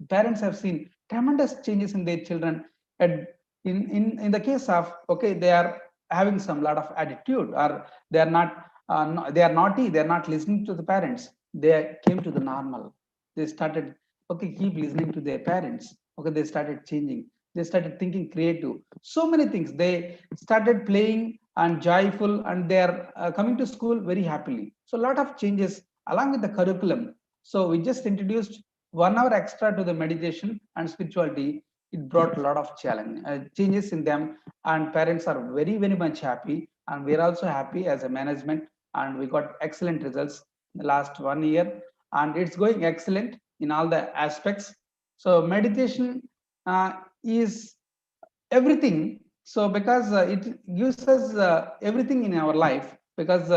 parents have seen tremendous changes in their children. And in the case of, okay, they are having some lot of attitude, or they are not, they are naughty, they are not listening to the parents. They came to the normal. They started, okay, keep listening to their parents. Okay, they started changing. They started thinking creative. So many things. They started playing and joyful, and they are coming to school very happily. So a lot of changes along with the curriculum. So we just introduced 1 hour extra to the meditation and spirituality. It brought a lot of changes in them, and parents are very, very much happy. And we're also happy as a management, and we got excellent results in the last 1 year, and it's going excellent in all the aspects. So meditation is everything. So because it gives us everything in our life, because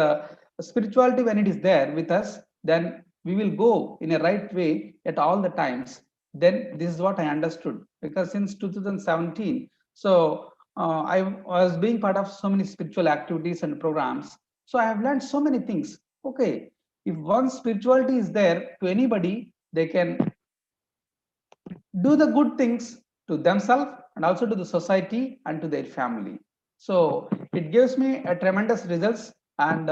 spirituality, when it is there with us, then we will go in a right way at all the times. Then this is what I understood, because since 2017, so I was being part of so many spiritual activities and programs. So I have learned so many things. Okay, if one spirituality is there to anybody, they can do the good things to themselves and also to the society and to their family. So it gives me a tremendous results. And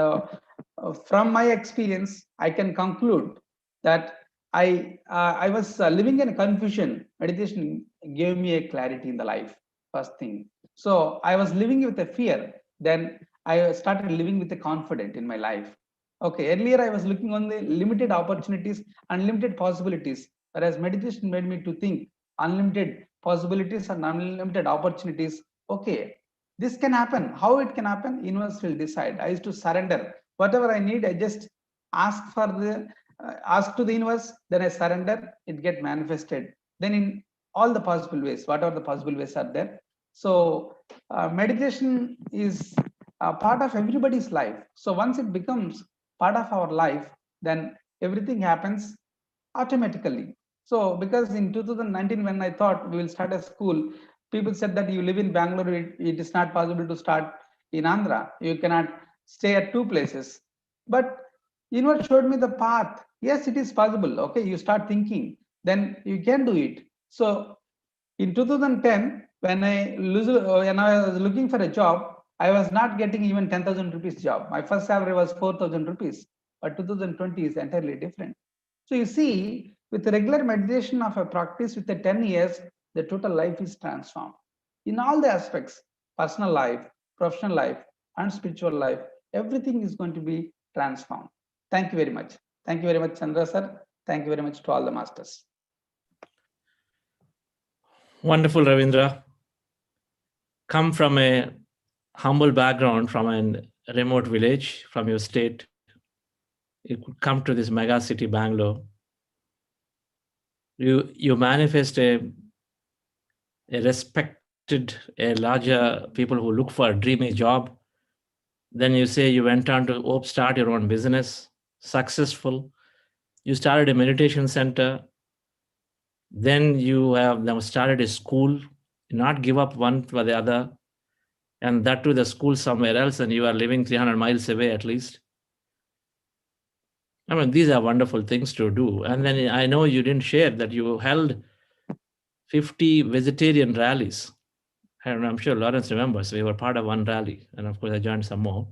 from my experience, I can conclude that I was living in confusion. Meditation gave me a clarity in the life. First thing. So I was living with a fear. Then I started living with a confidence in my life. Okay, earlier I was looking on the limited opportunities, unlimited possibilities, whereas meditation made me to think unlimited possibilities and unlimited opportunities. Okay, this can happen. How it can happen? Universe will decide. I used to surrender whatever I need. I just ask for the ask to the universe. Then I surrender. It get manifested. Then in all the possible ways, whatever the possible ways are there. So meditation is a part of everybody's life. So once it becomes part of our life, then everything happens automatically. So because in 2019, when I thought we will start a school, people said that you live in Bangalore, it is not possible to start in Andhra. You cannot stay at two places. But universe showed me the path. Yes, it is possible. Okay, you start thinking, then you can do it. So in 2010, when I was looking for a job, I was not getting even 10,000 rupees job. My first salary was 4,000 rupees, but 2020 is entirely different. So you see, with regular meditation of a practice with the 10 years, the total life is transformed. In all the aspects, personal life, professional life, and spiritual life, everything is going to be transformed. Thank you very much. Thank you very much, Chandra sir. Thank you very much to all the masters. Wonderful, Ravindra. Come from a humble background, from a remote village, from your state. You could come to this mega city, Bangalore. You manifest a respected, a larger people who look for a dreamy job. Then you say you went on to start your own business, successful. You started a meditation center. Then you have now started a school, not give up one for the other, and that to the school somewhere else, and you are living 300 miles away at least. I mean, these are wonderful things to do. And then I know you didn't share that you held 50 vegetarian rallies. And I'm sure Lawrence remembers, we were part of one rally, and of course I joined some more.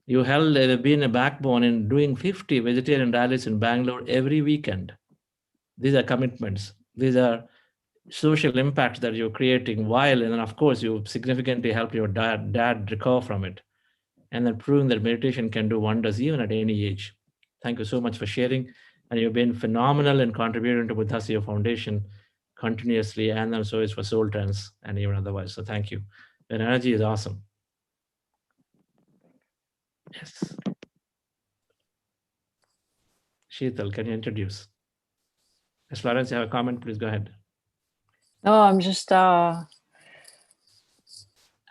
You held, been a backbone in doing 50 vegetarian rallies in Bangalore every weekend. These are commitments. These are social impacts that you're creating while, and then of course you significantly help your dad recover from it. And then proving that meditation can do wonders even at any age. Thank you so much for sharing. And you've been phenomenal in contributing to Buddhasya Foundation continuously, and also is for Soul Trends and even otherwise. So thank you. Your energy is awesome. Yes. Sheetal, can you introduce? Yes, Florence, you have a comment? Please go ahead. No, I'm just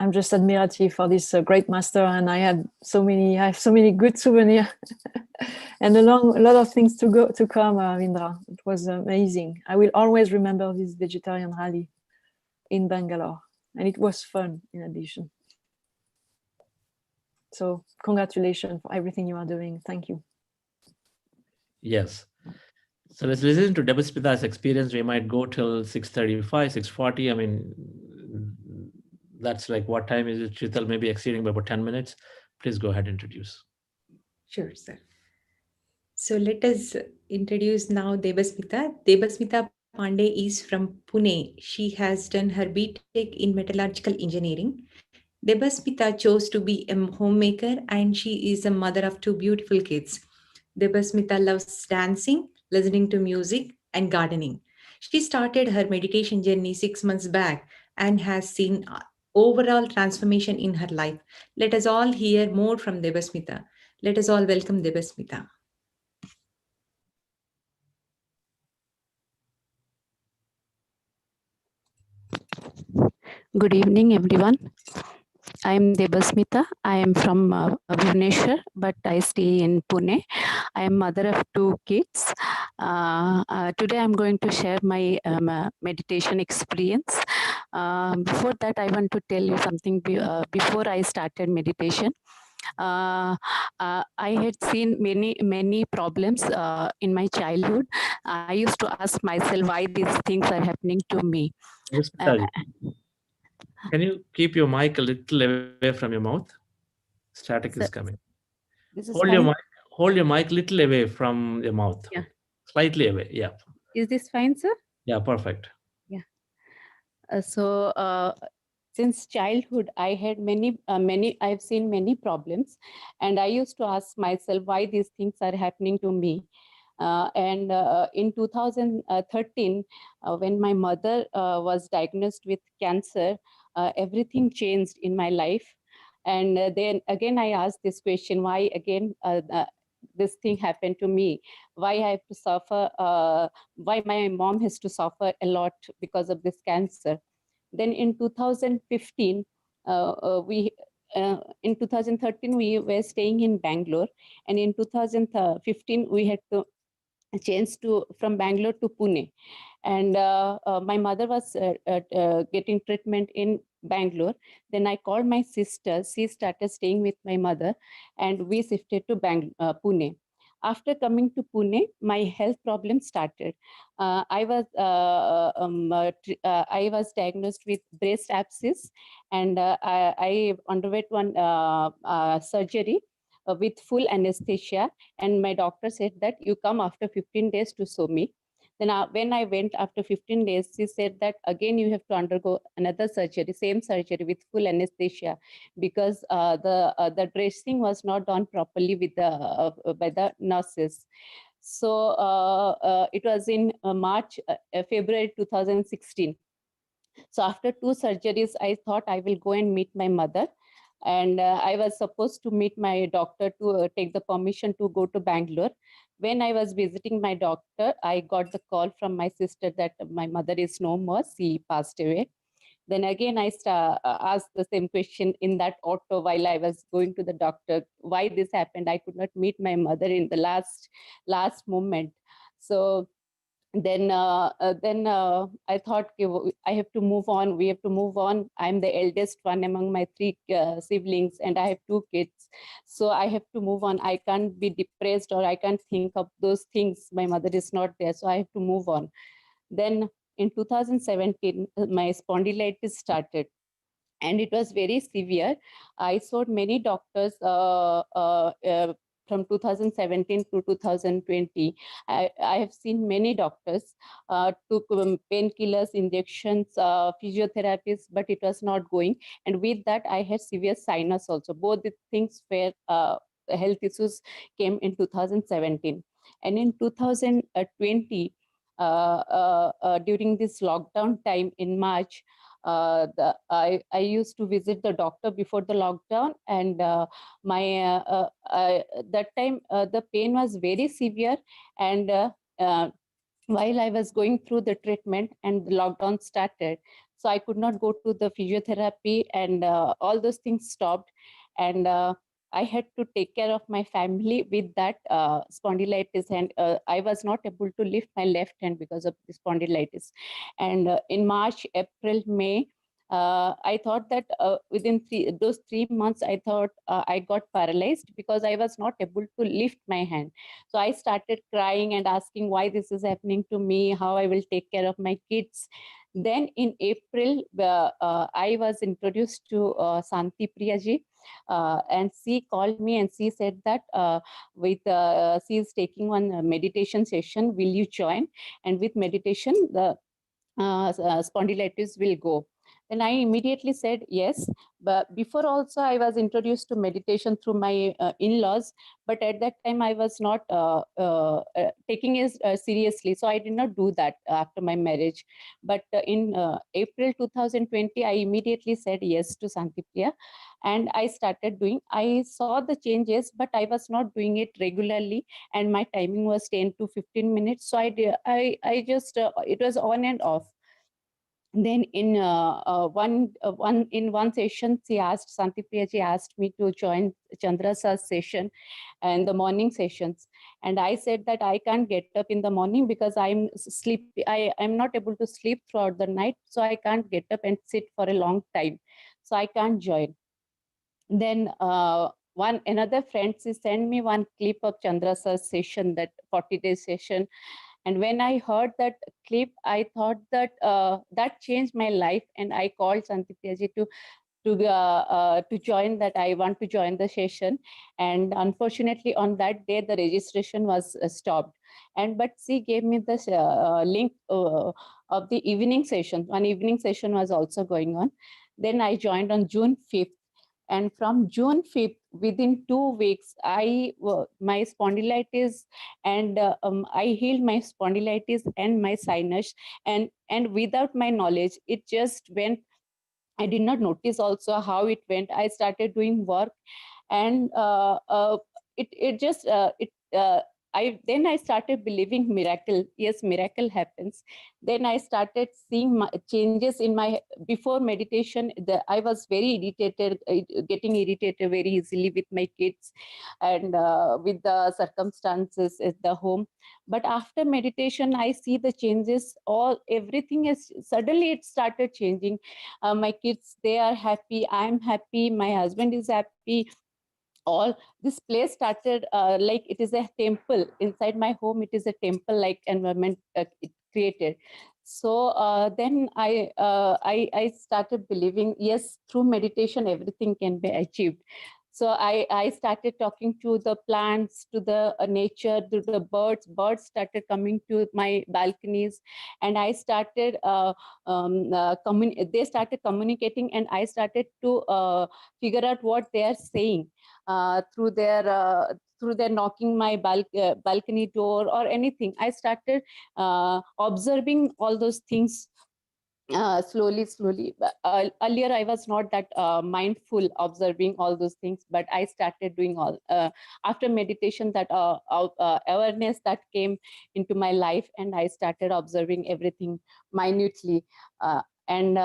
admirative for this great master, and I have so many good souvenirs and a lot of things to come, Ravindra. It was amazing. I will always remember this vegetarian rally in Bangalore, and it was fun in addition. So congratulations for everything you are doing. Thank you. Yes. So let's listen to Devasmita's experience. We might go till 6:35, 6:40. I mean, that's like, what time is it, Chital? Maybe exceeding by about 10 minutes. Please go ahead and introduce. Sure, sir. So let us introduce now Devasmita. Devasmita Pandey is from Pune. She has done her BTech in metallurgical engineering. Devasmita chose to be a homemaker, and she is a mother of two beautiful kids. Devasmita loves dancing, listening to music, and gardening. She started her meditation journey 6 months back and has seen overall transformation in her life. Let us all hear more from Devasmita. Let us all welcome Devasmita. Good evening, everyone. I am Devasmita. I am from Bhubaneswar, but I stay in Pune. I am mother of two kids. Today, I'm going to share my meditation experience. Before that, I want to tell you something. Before I started meditation, I had seen many problems in my childhood. I used to ask myself why these things are happening to me. Devasmita ji, can you keep your mic a little away from your mouth? Static is So coming. this is Hold your fine. mic. Hold your mic little away from your mouth. Yeah. Okay. Slightly away. Yeah. Is this fine, sir? Yeah. Perfect. Yeah. So since childhood, I had I've seen many problems, and I used to ask myself why these things are happening to me. And in 2013, when my mother was diagnosed with cancer, everything changed in my life. And then again, I asked this question: why again this thing happened to me? Why I have to suffer? Why my mom has to suffer a lot because of this cancer? Then in 2015, we in 2013 we were staying in Bangalore, and in 2015 we had to change to from Bangalore to Pune, and my mother was getting treatment in Bangalore. Then I called my sister. She started staying with my mother, and we shifted to Pune. After coming to Pune, my health problem started. I was diagnosed with breast abscess, and I underwent one surgery with full anesthesia. And my doctor said that you come after 15 days to show me. Then when I went after 15 days, she said that again you have to undergo another surgery, same surgery with full anesthesia, because the dressing was not done properly with the by the nurses. So it was in February 2016. So after two surgeries, I thought I will go and meet my mother. And I was supposed to meet my doctor to take the permission to go to Bangalore. When I was visiting my doctor, I got the call from my sister that my mother is no more. She passed away. Then again, I asked the same question in that auto while I was going to the doctor. Why this happened? I could not meet my mother in the last moment. So then I thought, okay, I have to move on. We have to move on. I'm the eldest one among my three siblings, and I have two kids. So I have to move on. I can't be depressed, or I can't think of those things. My mother is not there, so I have to move on. Then in 2017, my spondylitis started, and it was very severe. I saw many doctors from 2017 to 2020. I have seen many doctors, took painkillers, injections, physiotherapies, but it was not going. And with that, I had severe sinus also. Both the things were health issues came in 2017. And in 2020, during this lockdown time in March, I used to visit the doctor before the lockdown, and that time the pain was very severe, and uh, while I was going through the treatment and the lockdown started, so I could not go to the physiotherapy, and all those things stopped, and I had to take care of my family with that spondylitis, and I was not able to lift my left hand because of the spondylitis. And in March, April, May, I thought that within those 3 months, I thought I got paralyzed because I was not able to lift my hand. So I started crying and asking why this is happening to me, how I will take care of my kids. Then in April, I was introduced to Santi Priyaji, and she called me and she said that she is taking one meditation session. Will you join? And with meditation, the spondylitis will go. Then I immediately said yes. But before also, I was introduced to meditation through my in-laws. But at that time, I was not taking it seriously. So I did not do that after my marriage. But in April 2020, I immediately said yes to Santipriya. And I started doing. I saw the changes, but I was not doing it regularly. And my timing was 10 to 15 minutes. So I just, it was on and off. Then in one session, she asked Santipriya ji asked me to join Chandrasa's session and the morning sessions, and I said that I can't get up in the morning because I'm sleepy. I'm not able to sleep throughout the night, so I can't get up and sit for a long time, so I can't join. Then another friend, she sent me one clip of Chandrasa's session, that 40-day session, And when I heard that clip, I thought that that changed my life, and I called Santipriyaji to join that. I want to join the session, and unfortunately on that day the registration was stopped. And but she gave me this link of the evening session. One evening session was also going on. Then I joined on June 5th, and from June 5th, within 2 weeks, my spondylitis, and I healed my spondylitis and my sinus, and without my knowledge, it just went. I did not notice also how it went. I started doing work, and it just it. I started believing miracle. Yes, miracle happens. Then I started seeing changes in my. Before meditation, I was very irritated, getting irritated very easily with my kids, and with the circumstances at the home. But after meditation, I see the changes. Everything is suddenly it started changing. My kids, they are happy, I'm happy, my husband is happy. All this place started like it is a temple inside my home. It is a temple like environment it created. So then I started believing, yes, through meditation everything can be achieved. So I started talking to the plants, to the nature, to the birds. Birds started coming to my balconies, and I started they started communicating, and I started to figure out what they are saying through their knocking my balcony door or anything. I started observing all those things slowly. Earlier I was not that mindful observing all those things, but I started doing all after meditation, that awareness that came into my life, and I started observing everything minutely. And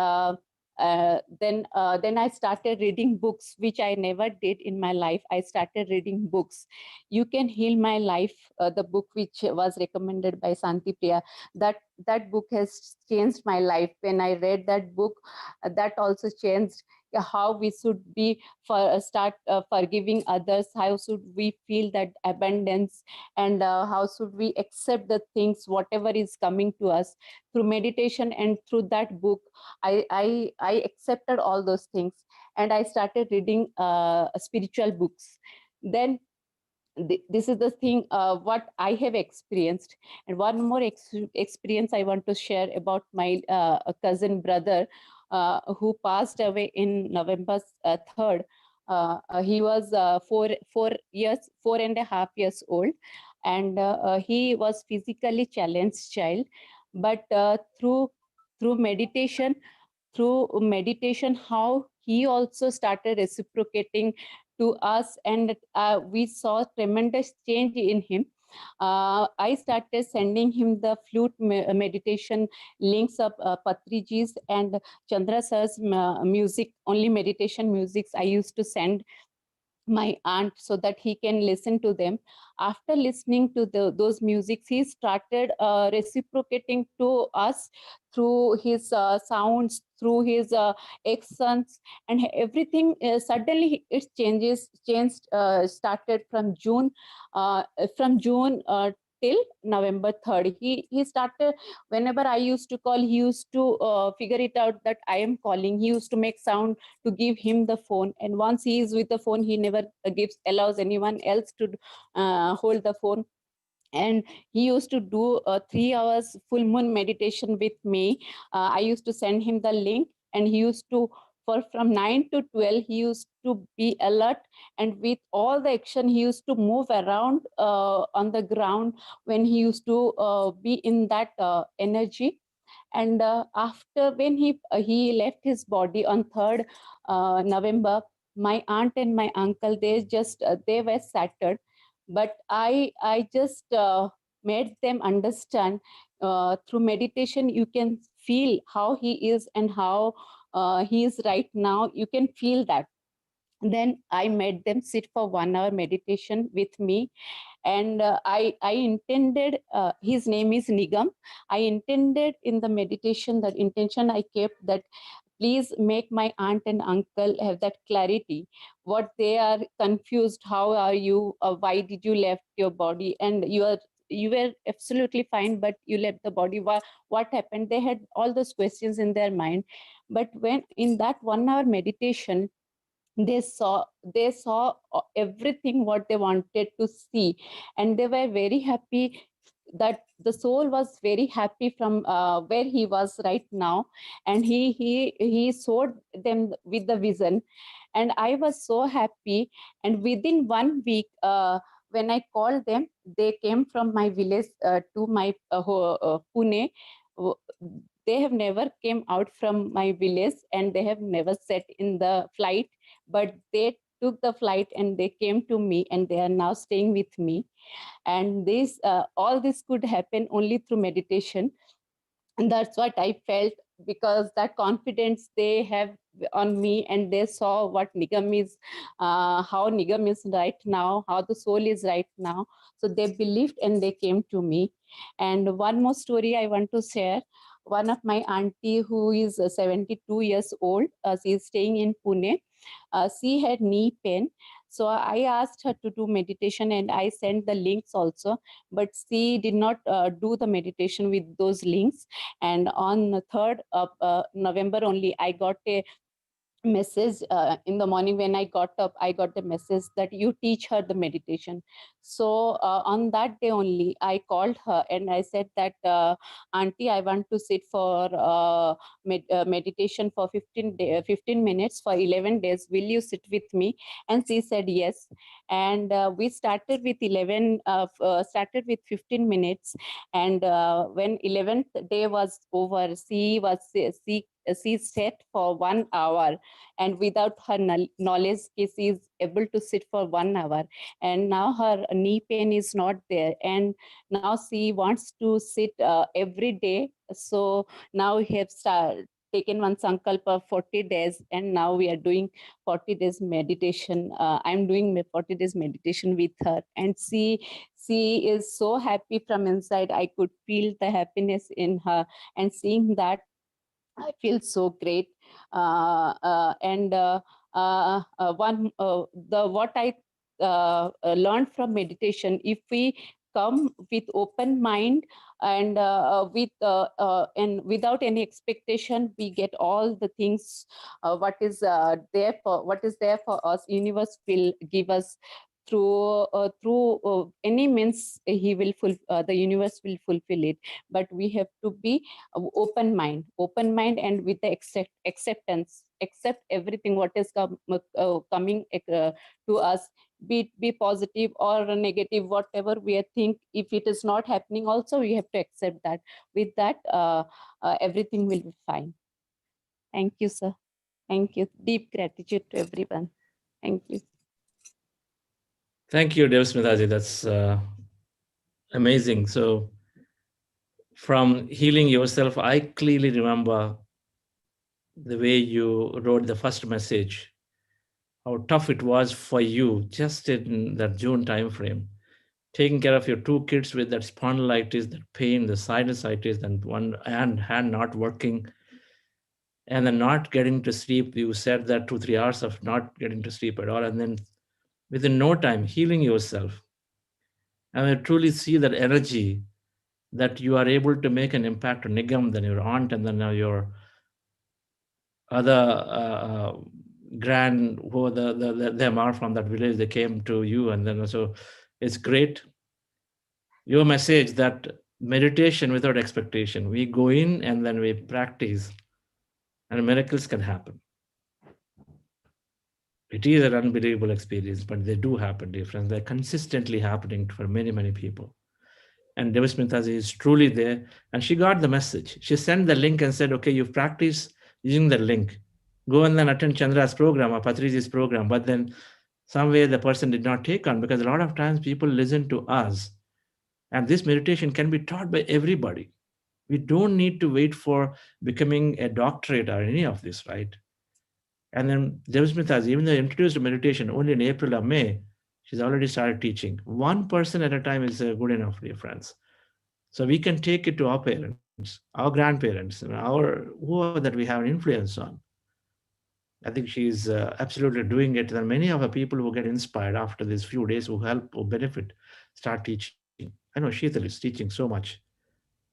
then I started reading books, which I never did in my life. I started reading books. You Can Heal My Life, the book which was recommended by Santi Priya. That book has changed my life. When I read that book, that also changed how we should be start forgiving others. How should we feel that abundance, and how should we accept the things whatever is coming to us through meditation. And through that book, I accepted all those things, and I started reading spiritual books. Then this is the thing what I have experienced. And one more experience I want to share about my cousin brother who passed away in November 3rd. He was 4.5 years old, and he was physically challenged child. But through meditation, how he also started reciprocating to us, and we saw tremendous change in him. I started sending him the flute meditation links of Patriji's and Chandra sir's music, only meditation musics I used to send my aunt so that he can listen to them. After listening to those musics, he started reciprocating to us through his sounds, through his accents, and everything. Suddenly it changed started from June till November 3rd. He started, whenever I used to call, he used to figure it out that I am calling. He used to make sound to give him the phone, and once he is with the phone, he never allows anyone else to hold the phone. And he used to do 3 hours full moon meditation with me. I used to send him the link, and he used to, for from 9 to 12, he used to be alert, and with all the action he used to move around on the ground when he used to be in that energy. And after, when he left his body on 3rd November, my aunt and my uncle, they were shattered. But I just made them understand through meditation you can feel how he is and how he is right now. You can feel that. Then I made them sit for 1 hour meditation with me, and I intended, his name is Nigam. I intended in the meditation, that intention I kept, that please make my aunt and uncle have that clarity, what they are confused, how are you, why did you left your body, and you are you were absolutely fine, but you left the body. What happened? They had all those questions in their mind. But when in that 1 hour meditation, they saw everything what they wanted to see, and they were very happy that the soul was very happy from where he was right now, and he showed them with the vision, and I was so happy. And within 1 week, when I called them, they came from my village to my Pune. W- they have never came out from my village, and they have never sat in the flight, but they took the flight and they came to me, and they are now staying with me. And this all this could happen only through meditation, and that's what I felt, because that confidence they have on me, and they saw what Nigam is, how Nigam is right now, how the soul is right now. So they believed and they came to me. And one more story I want to share. One of my auntie who is 72 years old, she is staying in Pune. She had knee pain. So I asked her to do meditation, and I sent the links also, but she did not do the meditation with those links. And on the 3rd of November only, I got a message in the morning. When I got up, I got the message that you teach her the meditation. So on that day only, I called her and I said that, auntie, I want to sit for meditation for 15 minutes for 11 days. Will you sit with me? And she said yes. And we started with 15 minutes. And when 11th day was over, she sat for 1 hour, and without her knowledge, she is able to sit for 1 hour, and now her knee pain is not there, and now she wants to sit every day. So now we have taken one sankalpa of 40 days, and now we are doing 40 days meditation. I'm doing 40 days meditation with her, and she is so happy from inside. I could feel the happiness in her, and seeing that, I feel so great. And one the what I learned from meditation: if we come with open mind and and without any expectation, we get all the things. What is there for us, universe will give us through any means. He will the universe will fulfill it, but we have to be open mind, and with the acceptance, accept everything what is coming to us, be positive or negative, whatever we think. If it is not happening also, we have to accept that. With that, everything will be fine. Thank you, sir. Thank you. Deep gratitude to everyone. Thank you. Thank you, Devasmita. That's amazing. So, from healing yourself, I clearly remember the way you wrote the first message, how tough it was for you just in that June timeframe, taking care of your two kids with that spondylitis, that pain, the sinusitis, and one hand not working, and then not getting to sleep. You said that 2 3 hours of not getting to sleep at all, and then within no time healing yourself. And I truly see that energy, that you are able to make an impact on Nigam, then your aunt, and then now your other grand, who them are from that village, they came to you, and then also it's great. Your message that meditation without expectation, we go in and then we practice, and miracles can happen. It is an unbelievable experience, but they do happen, dear friends. They're consistently happening for many people. And Devasmita is truly there, and she got the message. She sent the link and said, okay, you've practiced using the link. Go and then attend Chandra's program or Patriji's program. But then some way the person did not take on, because a lot of times people listen to us. And this meditation can be taught by everybody. We don't need to wait for becoming a doctorate or any of this, right? And then Devasmita, even though I introduced meditation only in April or May, she's already started teaching. One person at a time is good enough, dear friends. So we can take it to our parents, our grandparents, and whoever that we have an influence on. I think she's absolutely doing it. There are many of the people who get inspired after these few days, who help or benefit, start teaching. I know Sheetal is teaching so much.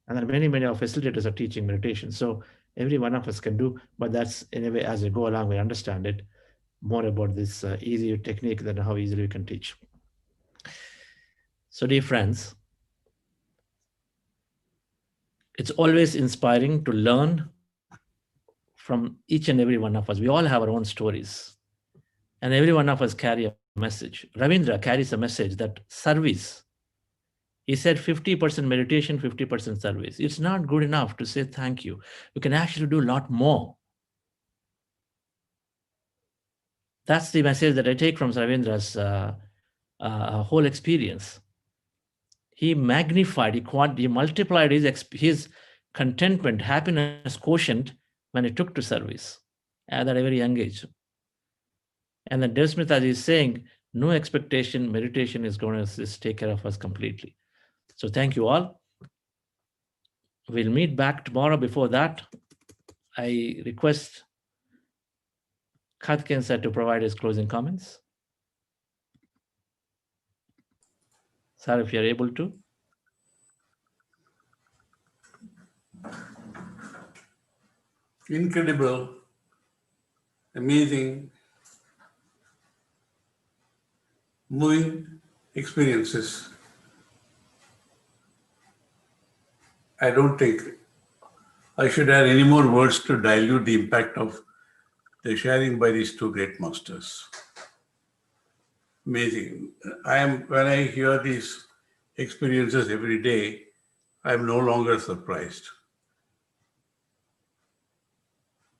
And then many of facilitators are teaching meditation. So every one of us can do, but that's anyway, as we go along, we understand it more about this easy technique than how easily we can teach. So dear friends, it's always inspiring to learn from each and every one of us. We all have our own stories, and every one of us carry a message. Ravindra carries a message that service. He said 50% meditation, 50% service. It's not good enough to say thank you. You can actually do a lot more. That's the message that I take from Ravindra's whole experience. He magnified, he multiplied his contentment, happiness quotient when he took to service at a very young age. And then Devasmita is saying, no expectation, meditation is going to just take care of us completely. So thank you all. We'll meet back tomorrow. Before that, I request Karthikeyan sir to provide his closing comments. Sir, if you're able to. Incredible, amazing, moving experiences. I don't think I should add any more words to dilute the impact of the sharing by these two great masters. Amazing. When I hear these experiences every day, I'm no longer surprised.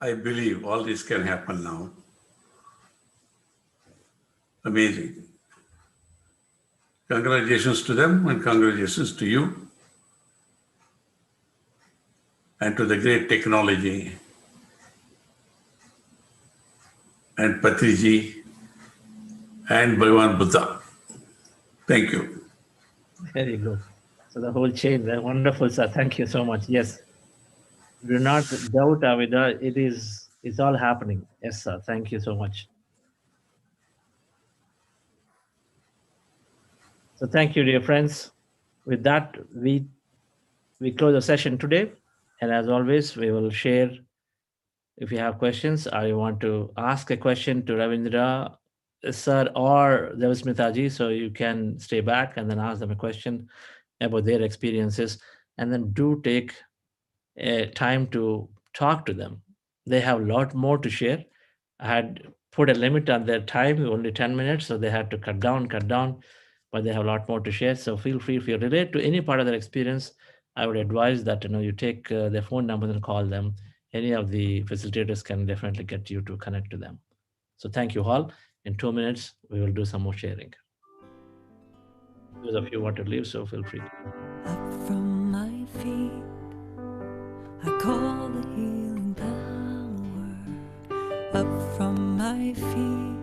I believe all this can happen now. Amazing. Congratulations to them and congratulations to you and to the great technology and Patriji and Bhagavan Buddha. Thank you. There you go. So the whole chain, wonderful, sir. Thank you so much. Yes. Do not doubt, Avida. It's all happening. Yes, sir. Thank you so much. So thank you, dear friends. With that, we close the session today. And as always, we will share if you have questions or you want to ask a question to Ravindra, sir, or Devasmita ji, so you can stay back and then ask them a question about their experiences. And then do take time to talk to them. They have a lot more to share. I had put a limit on their time, only 10 minutes, so they had to cut down, but they have a lot more to share. So feel free, if you relate to any part of their experience, I would advise that you take their phone numbers and call them. Any of the facilitators can definitely get you to connect to them. So thank you all. In 2 minutes, we will do some more sharing. Those of you who want to leave, so feel free. Up from my feet, I call the healing power. Up from my feet,